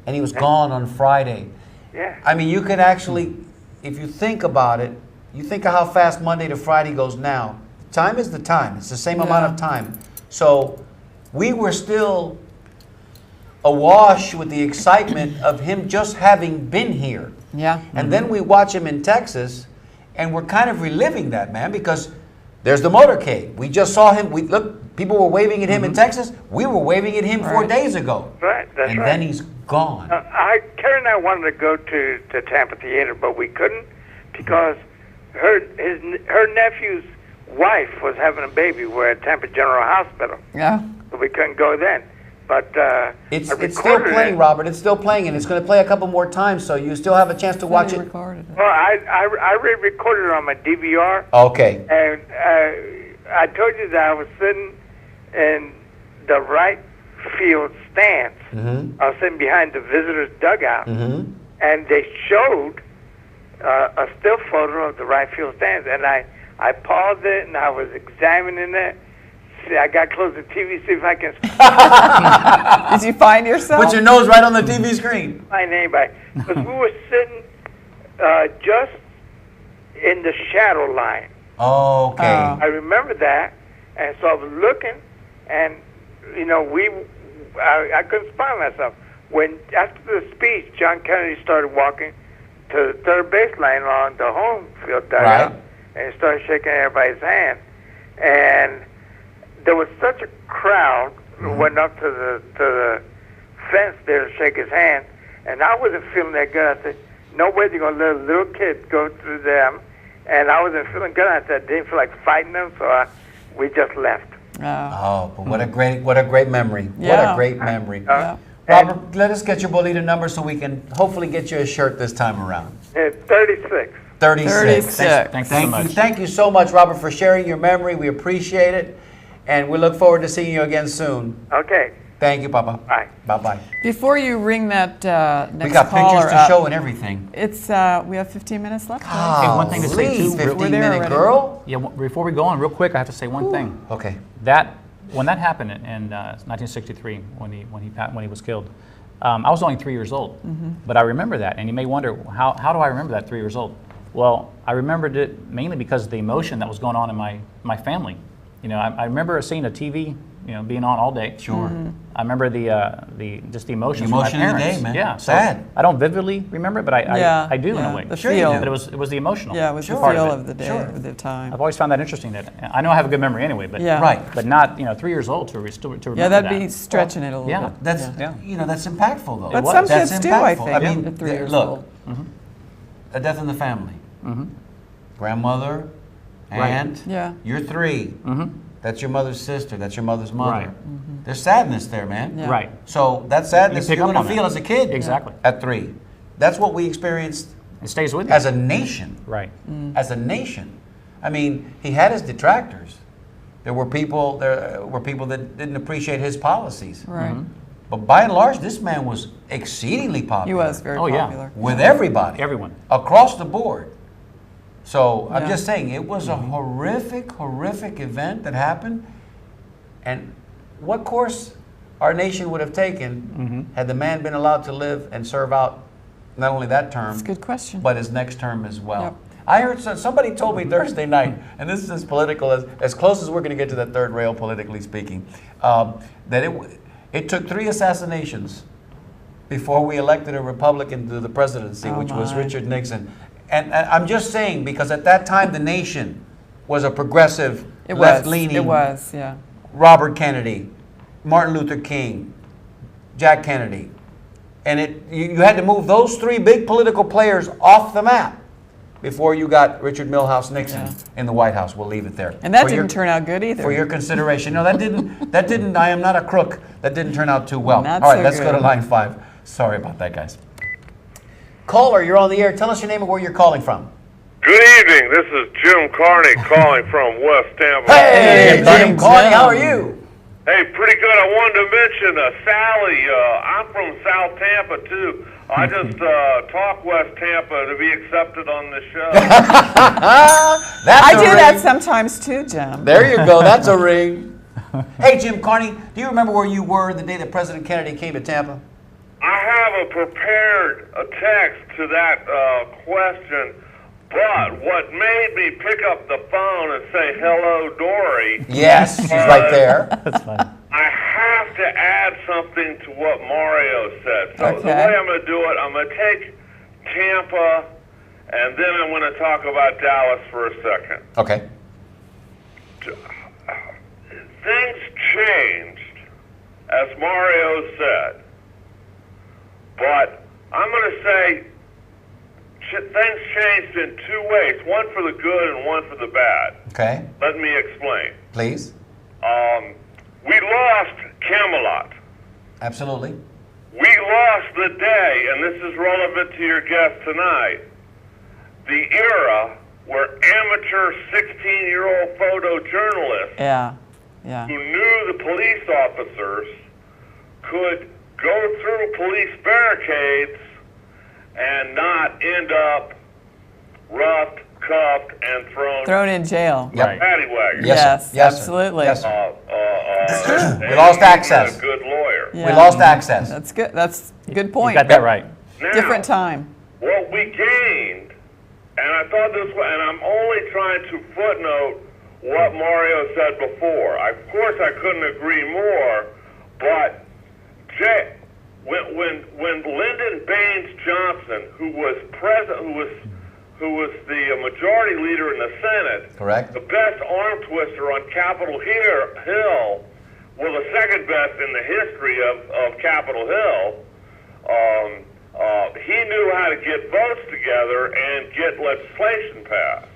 and he was gone on Friday. Yeah. I mean, you could actually, if you think about it, you think of how fast Monday to Friday goes now. Time is the time. It's the same amount of time. So we were still awash with the excitement of him just having been here. Yeah. And then we watch him in Texas, and we're kind of reliving that, man, because there's the motorcade. We just saw him. Look, people were waving at him in Texas. We were waving at him 4 days ago. Right, that's and right. then he's gone. Karen and I wanted to go to Tampa Theater, but we couldn't because her nephew's wife was having a baby. We're at Tampa General Hospital. Yeah. So we couldn't go then. But It's I still recorded playing, it. Robert. It's still playing, and it's going to play a couple more times, so you still have a chance to watch it. Recorded it. Well, I re-recorded it on my DVR. Okay. And I told you that I was sitting in the right field stands. I was sitting behind the visitors' dugout, and they showed a still photo of the right field stands. And I paused it, and I was examining it. See, I got close to the TV, see if I can Did you find yourself? Put your nose right on the TV screen. find anybody. Because we were sitting just in the shadow line. Okay. I remember that, and so I was looking, and you know, I couldn't find myself. When after the speech, John Kennedy started walking to the third baseline on the home field dugout, and he started shaking everybody's hand, and there was such a crowd who went up to the fence there to shake his hand, and I wasn't feeling that good. I said, no way they're gonna let a little kid go through them. And I wasn't feeling good. I said, didn't feel like fighting them, so we just left. Oh, but what a great memory. What Yeah. a great memory. Yeah. Robert, let us get your Bolita number so we can hopefully get you a shirt this time around. It's 36. 36. 36. Thanks so much. Thank you so much, Robert, for sharing your memory. We appreciate it. And we look forward to seeing you again soon. Okay. Thank you, Papa. Bye. Bye-bye. Before you ring that next We got caller pictures to up, show and everything. it's we have 15 minutes left. Hey, one thing to say, too, We're there 15-minute already. girl? Yeah, before we go on, real quick, I have to say one thing. Okay. When that happened in 1963, when he was killed, I was only 3 years old. But I remember that, and you may wonder, how do I remember that 3 years old? Well, I remembered it mainly because of the emotion that was going on in my family. You know, I remember seeing a TV, you know, being on all day. Sure. I remember the emotions The from my emotion of the parents. day, man. Yeah, so Sad. I don't vividly remember it, but I do in a way. The Sure you feel. do. But it was the emotional. Yeah, it was part the feel it. of the day, Sure. of the time. I've always found that interesting. That I know I have a good memory anyway, but Yeah. Right. but not 3 years old to remember Yeah, that'd that. be stretching it a little Yeah. bit. That's Yeah. that's impactful though. But was. some That's kids do, I impactful. think, I mean, at 3 years look, old. a death in the family. Grandmother, Right. aunt. Yeah. You're 3. That's your mother's sister. That's your mother's mother. Right. There's sadness there, man. Yeah. Right. So that sadness You pick you're up going to on feel that. as a kid. Exactly. At 3. That's what we experienced It stays with you. as a nation. Right. As a nation. I mean, he had his detractors. There were people that didn't appreciate his policies. Right. But by and large, this man was exceedingly popular. He was very Oh, yeah. popular. with everybody. Everyone. Across the board. So I'm Yeah. just saying, it was a horrific event that happened. And what course our nation would have taken had the man been allowed to live and serve out not only that term, That's a good question. but his next term as well. Yep. I heard somebody told me Thursday night, and this is as political as close as we're going to get to that third rail, politically speaking, that it took 3 assassinations before we elected a Republican to the presidency, Oh, which was my. Richard Nixon. And I'm just saying, because at that time the nation was a progressive, It was. left-leaning It was, yeah. Robert Kennedy, Martin Luther King, Jack Kennedy. And you had to move those 3 big political players off the map before you got Richard Milhouse Nixon Yeah. in the White House. We'll leave it there. And that For your- didn't turn out good either. For your consideration. No, that didn't, I am not a crook. That didn't turn out too well. Not All right, so let's go to good. line 5. Sorry about that, guys. Caller, you're on the air. Tell us your name and where you're calling from. Good evening. This is Jim Carney calling from West Tampa. Hey, Jim Jim. Carney, how are you? Hey, pretty good. I wanted to mention Sally. I'm from South Tampa, too. I just talk West Tampa to be accepted on the show. That's I a do ring. that sometimes too, Jim. There you go. That's a ring. Hey, Jim Carney, do you remember where you were the day that President Kennedy came to Tampa? I have a prepared text to that question, but what made me pick up the phone and say, hello, Dory, Yes, she's right there. That's fine. I have to add something to what Mario said. So the Okay. way I'm going to do it, I'm going to take Tampa, and then I'm going to talk about Dallas for a second. Okay. Things changed, as Mario said, but I'm going to say things changed in 2 ways, one for the good and one for the bad. Okay. Let me explain. Please. We lost Camelot. Absolutely. We lost the day, and this is relevant to your guest tonight, the era where amateur 16-year-old photojournalists Yeah. Yeah. who knew the police officers could go through police barricades and not end up roughed, cuffed, and Thrown in jail. Yep. Right. paddy wagon. Yes, sir. Yes, sir. absolutely. Yes, sir. We lost access. A good lawyer. Yeah. We lost access. That's good. That's a good You point. got that right. Now, Different time. what we gained, and I thought this was, and I'm only trying to footnote what Mario said before. Of course, I couldn't agree more, but when Lyndon Baines Johnson, who was the majority leader in the Senate, Correct. the best arm twister on Capitol Hill, well, the second best in the history of Capitol Hill, he knew how to get votes together and get legislation passed.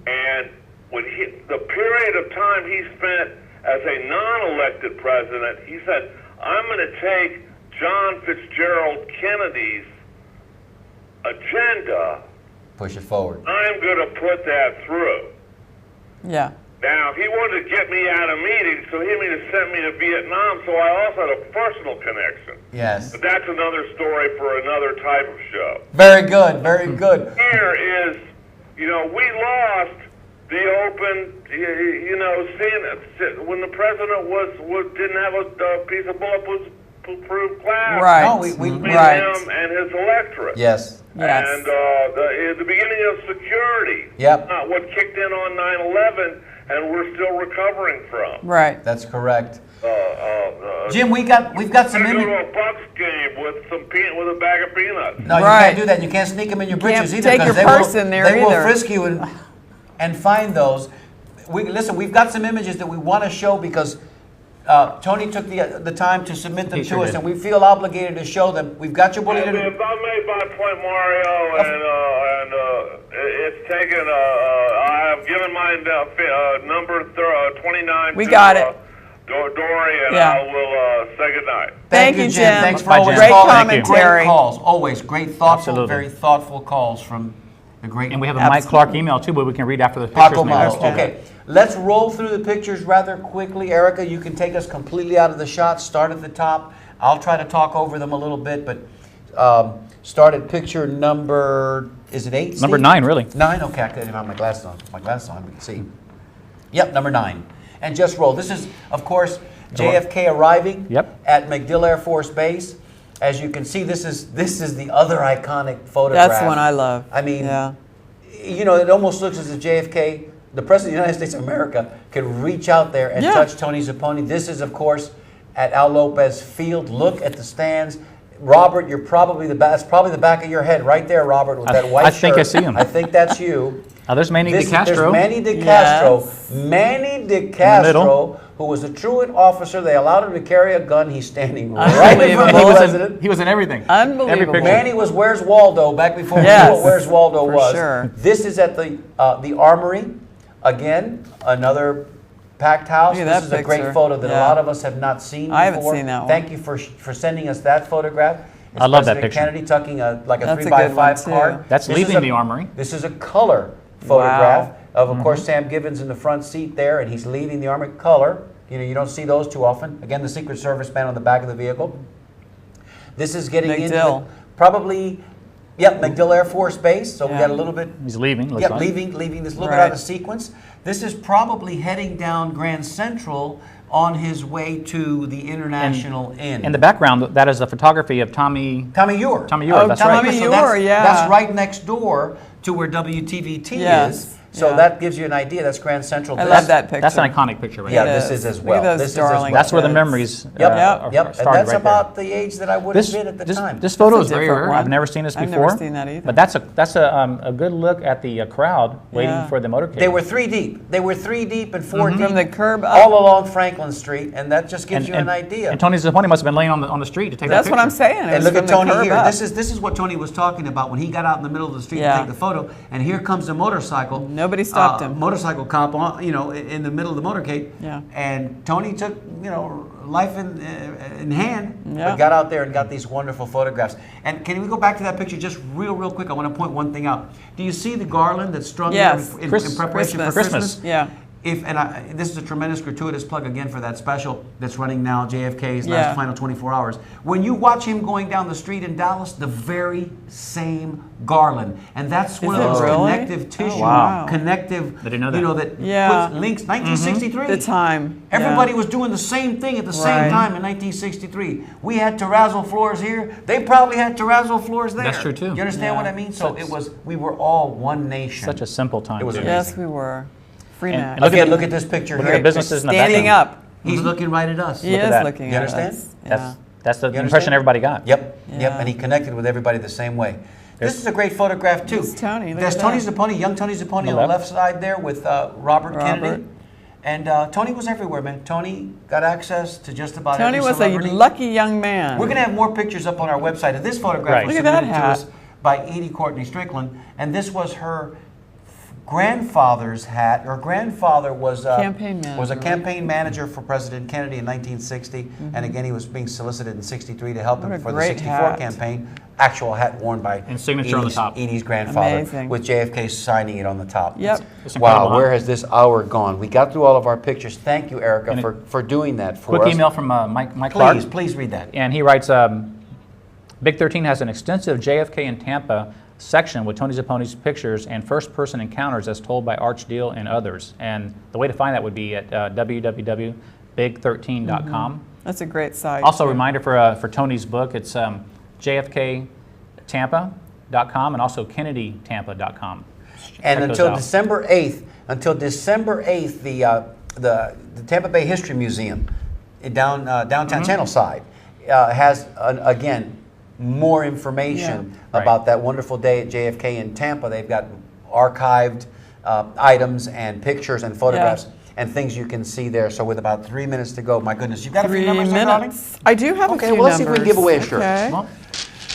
And when the period of time he spent as a non-elected president, he said, I'm going to take John Fitzgerald Kennedy's agenda, Push it forward. I'm going to put that through. Yeah. Now, he wanted to get me out of meetings, so he sent me to Vietnam, so I also had a personal connection. Yes. But that's another story for another type of show. Very good. Very good. Here is, we lost the open, seeing when the president didn't have a piece of bulletproof glass Right. No, we between Right. him and his electorate. Yes. Yes. And the beginning of security, Yep. not what kicked in on 9/11, and we're still recovering from. Right. That's correct. Uh, Jim, we've got some I'm gonna go images. to a Bucks game with a bag of peanuts. No, you Right. can't do that. You can't sneak them in your Can't britches either. take 'cause your they purse will, in there They will either. frisk you and find those. Listen, we've got some images that we want to show because Tony took the time to submit them He to sure us, did. and we feel obligated to show them. We've got your If I bulletin. made my point, Mario, and it's taken. I have given my number 29. We to, got it. Dory, and Yeah. I will say goodnight. Thank you, Jim. Thanks for Bye, always Jim. Great calling. commentary. Great calls. Always great, thoughtful, Absolutely. very thoughtful calls from the great. And we have a Mike Clark email too, but we can read after the Paco pictures. maybe. Malo. Okay, let's roll through the pictures rather quickly. Erica, you can take us completely out of the shot. Start at the top. I'll try to talk over them a little bit, but start at picture number, is it 8? Number Steve? 9, really. 9, okay, I couldn't have my glasses on. My glasses on, we can see. Yep, number 9. And just roll. This is, of course, JFK arriving Yep. at MacDill Air Force Base. As you can see, this is the other iconic photograph. That's one I love. I mean, yeah. you know, it almost looks as if JFK, the President of the United States of America, could reach out there and Yeah. touch Tony Zapponi. This is, of course, at Al Lopez Field. Look at the stands. Robert, you're probably that's probably the back of your head right there, Robert, with that white I think shirt. I see him. I think that's you. There's Manny There's DeCastro. Manny DeCastro. Yes. Manny middle. DeCastro, who was a truant officer. They allowed him to carry a gun. He's standing right in front of the president. He was in everything. Unbelievable. Every picture. Manny was Where's Waldo back before we Yes, knew what Where's Waldo for was. sure. This is at the Armory. Again, another packed house. Look at This that is a great picture. photo that a Yeah. lot of us have not seen before. I haven't seen that one. Thank you for sending us that photograph. It's I love that President picture. Kennedy tucking a That's a 3x5 good one, too. card. That's This leaving is the Armory. This is a color photograph of Mm-hmm. course, Sam Gibbons in the front seat there, and he's leaving the Armory. Color. You know, you don't see those too often. Again, the Secret Service man on the back of the vehicle. This is getting into MacDill. probably, MacDill Air Force Base. So we Yeah. got a little bit. He's leaving. Looks Yep, like. leaving this little bit Right. out of sequence. This is probably heading down Grand Central on his way to the International Inn. In the background, that is a photography of Tommy. Tommy Ewer. Tommy Ewer, Oh, that's Tommy right. Ewer, that's, yeah. That's right next door to where WTVT Yes, is. So yeah. that gives you an idea. That's Grand Central. I This- love that picture. That's an iconic picture right Yeah, there. this is as Look well. at those This is as well. darling That's where the kids. memories Yep, are and started that's right about the age that I would have been at the time. This photo That's is a very different rare. I've one. never seen this I've before. never seen that either. But that's a good look at the crowd waiting Yeah. for the motorcade. They were 3 deep. They were 3 deep and 4 deep. From the curb up. all along Franklin Street, and that just gives you an idea. And Tony Zapponi must have been laying on the street to take That's that what I'm picture. saying. It And was look from at the Tony curb here. up. This is what Tony was talking about when he got out in the middle of the street Yeah. to take the photo. And here comes the motorcycle. Nobody stopped him. Motorcycle cop on, in the middle of the motorcade. Yeah. And Tony took, life in hand, Yeah. but got out there and got these wonderful photographs. And can we go back to that picture just real quick? I want to point one thing out. Do you see the garland that's strung Yes. there in Christmas. preparation for Christmas. Christmas? Yeah. This is a tremendous gratuitous plug again for that special that's running now, JFK's Yeah. last final 24 hours. When you watch him going down the street in Dallas, the very same garland, and that's one Is of it those really? connective tissue, wow. connective. I didn't know that. That Yeah. puts links. 1963. The time. Everybody Yeah. was doing the same thing at the same Right. time in 1963. We had terrazzo floors here. They probably had terrazzo floors there. That's true, too. You understand Yeah. what I mean? So we were all one nation. Such a simple time. It was too. amazing. Yes, we were. Free And- match. and look Again, at- look at this picture look here. at the businesses in the Standing background. up. He's looking right at us. He Look at is that. looking You at understand? us. That's the You impression understand? everybody got. Yep, Yeah. and he connected with everybody the same way. This There's- is a great photograph too. There's Tony, look There's at Tony that. Zapponi, young Tony Zapponi on the left. left side there with Robert Kennedy. Robert. And Tony was everywhere, man. Tony got access to just about Tony every was celebrity. a lucky young man. We're going to have more pictures up on our website. And this photograph Right. was Look at that submitted to hat. us by Edie Courtney Strickland, and this was her grandfather's hat. Her grandfather was Campaign manager, was a right? campaign manager for President Kennedy in 1960, and again he was being solicited in '63 to help What him a for the great '64 hat. campaign. Actual hat worn by And signature on the top. Edie's grandfather, Amazing. with JFK signing it on the top. Yep. It's incredible, Wow, huh? where has this hour gone? We got through all of our pictures. Thank you, Erica, And for doing that for us. Quick email from Mike Clark. Please read that. And he writes, Big 13 has an extensive JFK in Tampa section with Tony Zapponi's pictures and first-person encounters as told by Arch Deal and others. And the way to find that would be at www.big13.com. That's a great site. Also, a reminder for Tony's book, it's jfktampa.com and also kennedytampa.com. And Check those until out. December 8th, the Tampa Bay History Museum in downtown Channel Side has, again, more information Right. about that wonderful day at JFK in Tampa. They've got archived items and pictures and photographs and things you can see there. So with about 3 minutes to go, my goodness, you've got a few 3 numbers there, darling? minutes. I do have a Okay, few well, let's see if we can numbers. give away a shirt. Okay. Well,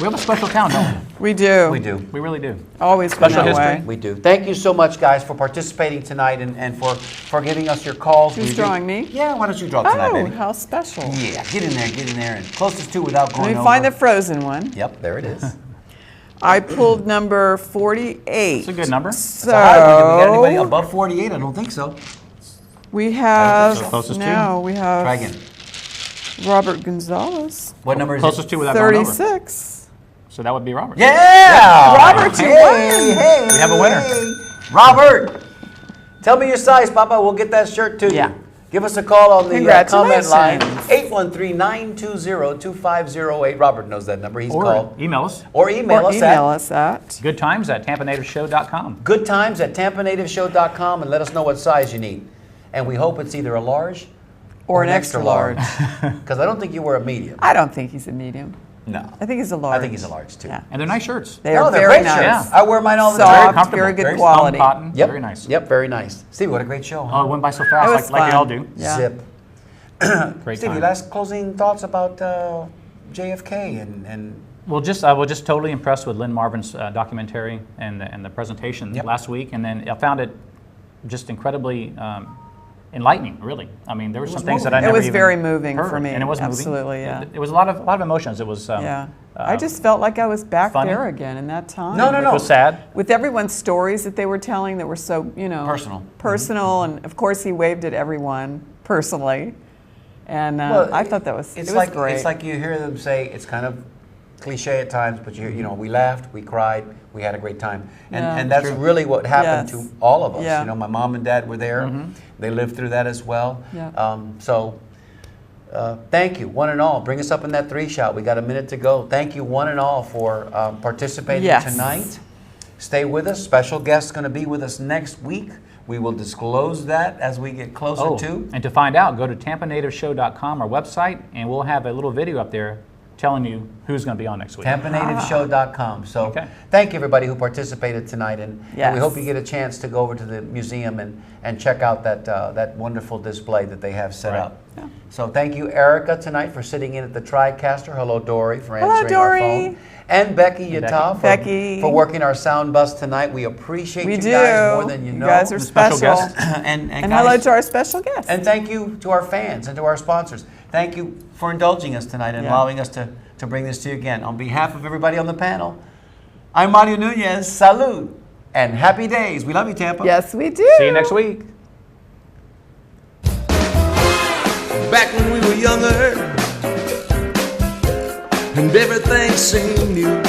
We have a special town, don't We do. We do. we? We really do. Always been Special that history. way. We do. Thank you so much, guys, for participating tonight and for giving us your calls. Who's We do- drawing me? Yeah, why don't you draw tonight, Oh, baby? how special. Yeah, get in there, and closest to without going Let me over. find the frozen one. Yep, there it is. I pulled number 48. It's a good number. So, Hi, we got anybody above 48? I don't think so. we have, So closest to? no, we have Try again. Robert Gonzalez, What number is Closest it? to without going over. 36. So that would be Robert. Yeah! Robert, you won. Hey, We have a winner. Robert, tell me your size, Papa. We'll get that shirt to you. Yeah. Give us a call on the comment line. Congratulations. 813-920-2508. Robert knows that number. He's Or called. email us. Or email Or us email at us at. goodtimes@tampanativeshow.com. goodtimes@tampaнаtiveshow.com and let us know what size you need. And we hope it's either a large Or an extra large. Because I don't think you wear a medium. I don't think he's a medium. No. I think he's a large. I think he's a large too. Yeah. And they're nice shirts. They No, are they're very great nice. shirts. I wear mine all the Soft, time. Very comfortable. very good Very quality. soft cotton. Yep. Very nice. Yep, very nice. Steve, what a great show. Oh, it went by so It fast, was like they all fun. do. Yeah. Zip. Great Stevie, time. last closing thoughts about JFK and Well, I was just totally impressed with Lynn Marvin's documentary and the presentation Yep. last week, and then I found it just incredibly enlightening. Really, I mean, there were some things that I It never was even very moving heard, for me. and it was moving. Absolutely, yeah. It was a lot of emotions. It was Yeah. I just felt like I was back funny. there again in that time. No, no, It no. was sad. With everyone's stories that they were telling that were so, Personal. personal, and of course he waved at everyone personally. And Well, I thought that was, it's it was like great. it's like you hear them say it's kind of cliche at times, but you know we laughed, we cried, we had a great time, Yeah. and that's really what happened Yes. to all of us. Yeah. You know, my mom and dad were there; they lived through that as well. Yeah. Thank you, one and all. Bring us up in that 3-shot. We got a minute to go. Thank you, one and all, for participating Yes. tonight. Stay with us. Special guest going to be with us next week. We will disclose that as we get closer to. And to find out, go to tampanativeshow.com, our website, and we'll have a little video up there telling you who's going to be on next week. TampaNativeShow.com. So Okay. thank you everybody who participated tonight, and we Yes. hope you get a chance to go over to the museum and check out that wonderful display that they have set Right. up. So thank you, Erica, tonight for sitting in at the TriCaster. Hello, Dory, for Hello, answering our Dory. phone. And Becky Yata Becky. for working our sound bus tonight. We appreciate we you do. guys more than you know. guys are The special special. guest. and And guys, hello to our special guest. and thank you to our fans and to our sponsors. Thank you for indulging us tonight and Yeah. allowing us to bring this to you again. On behalf of everybody on the panel, I'm Mario Nunez. Salud and happy days. We love you, Tampa. Yes, we do. See you next week. Back when we were younger and everything seemed new,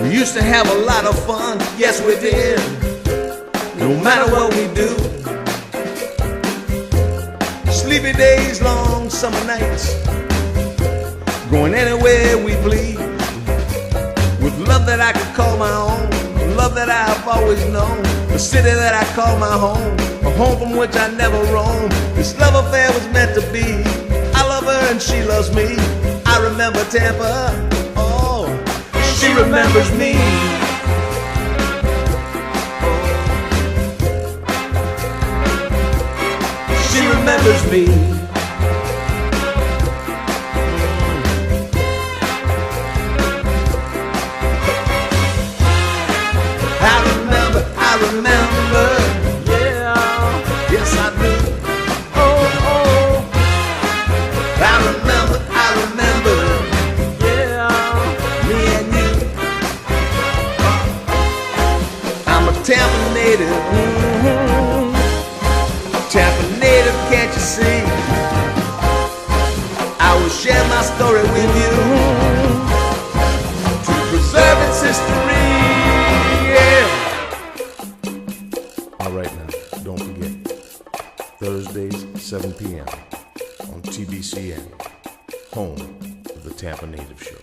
we used to have a lot of fun, yes we did, no matter what we do. Sleepy days, long summer nights, going anywhere we please, with love that I could call my own, love that I've always known, the city that I call my home, a home from which I never roam. This love affair was meant to be. I love her and she loves me. I remember Tampa, oh, she remembers me. She remembers me. I remember, yeah, yes I do. Oh, oh, I remember, yeah, me and you. I'm a Tampa native, Tampa native, can't you see? I will share my story with you to preserve its history. All right now, don't forget, Thursdays, 7 p.m. on TBCN, home of the Tampa Native Show.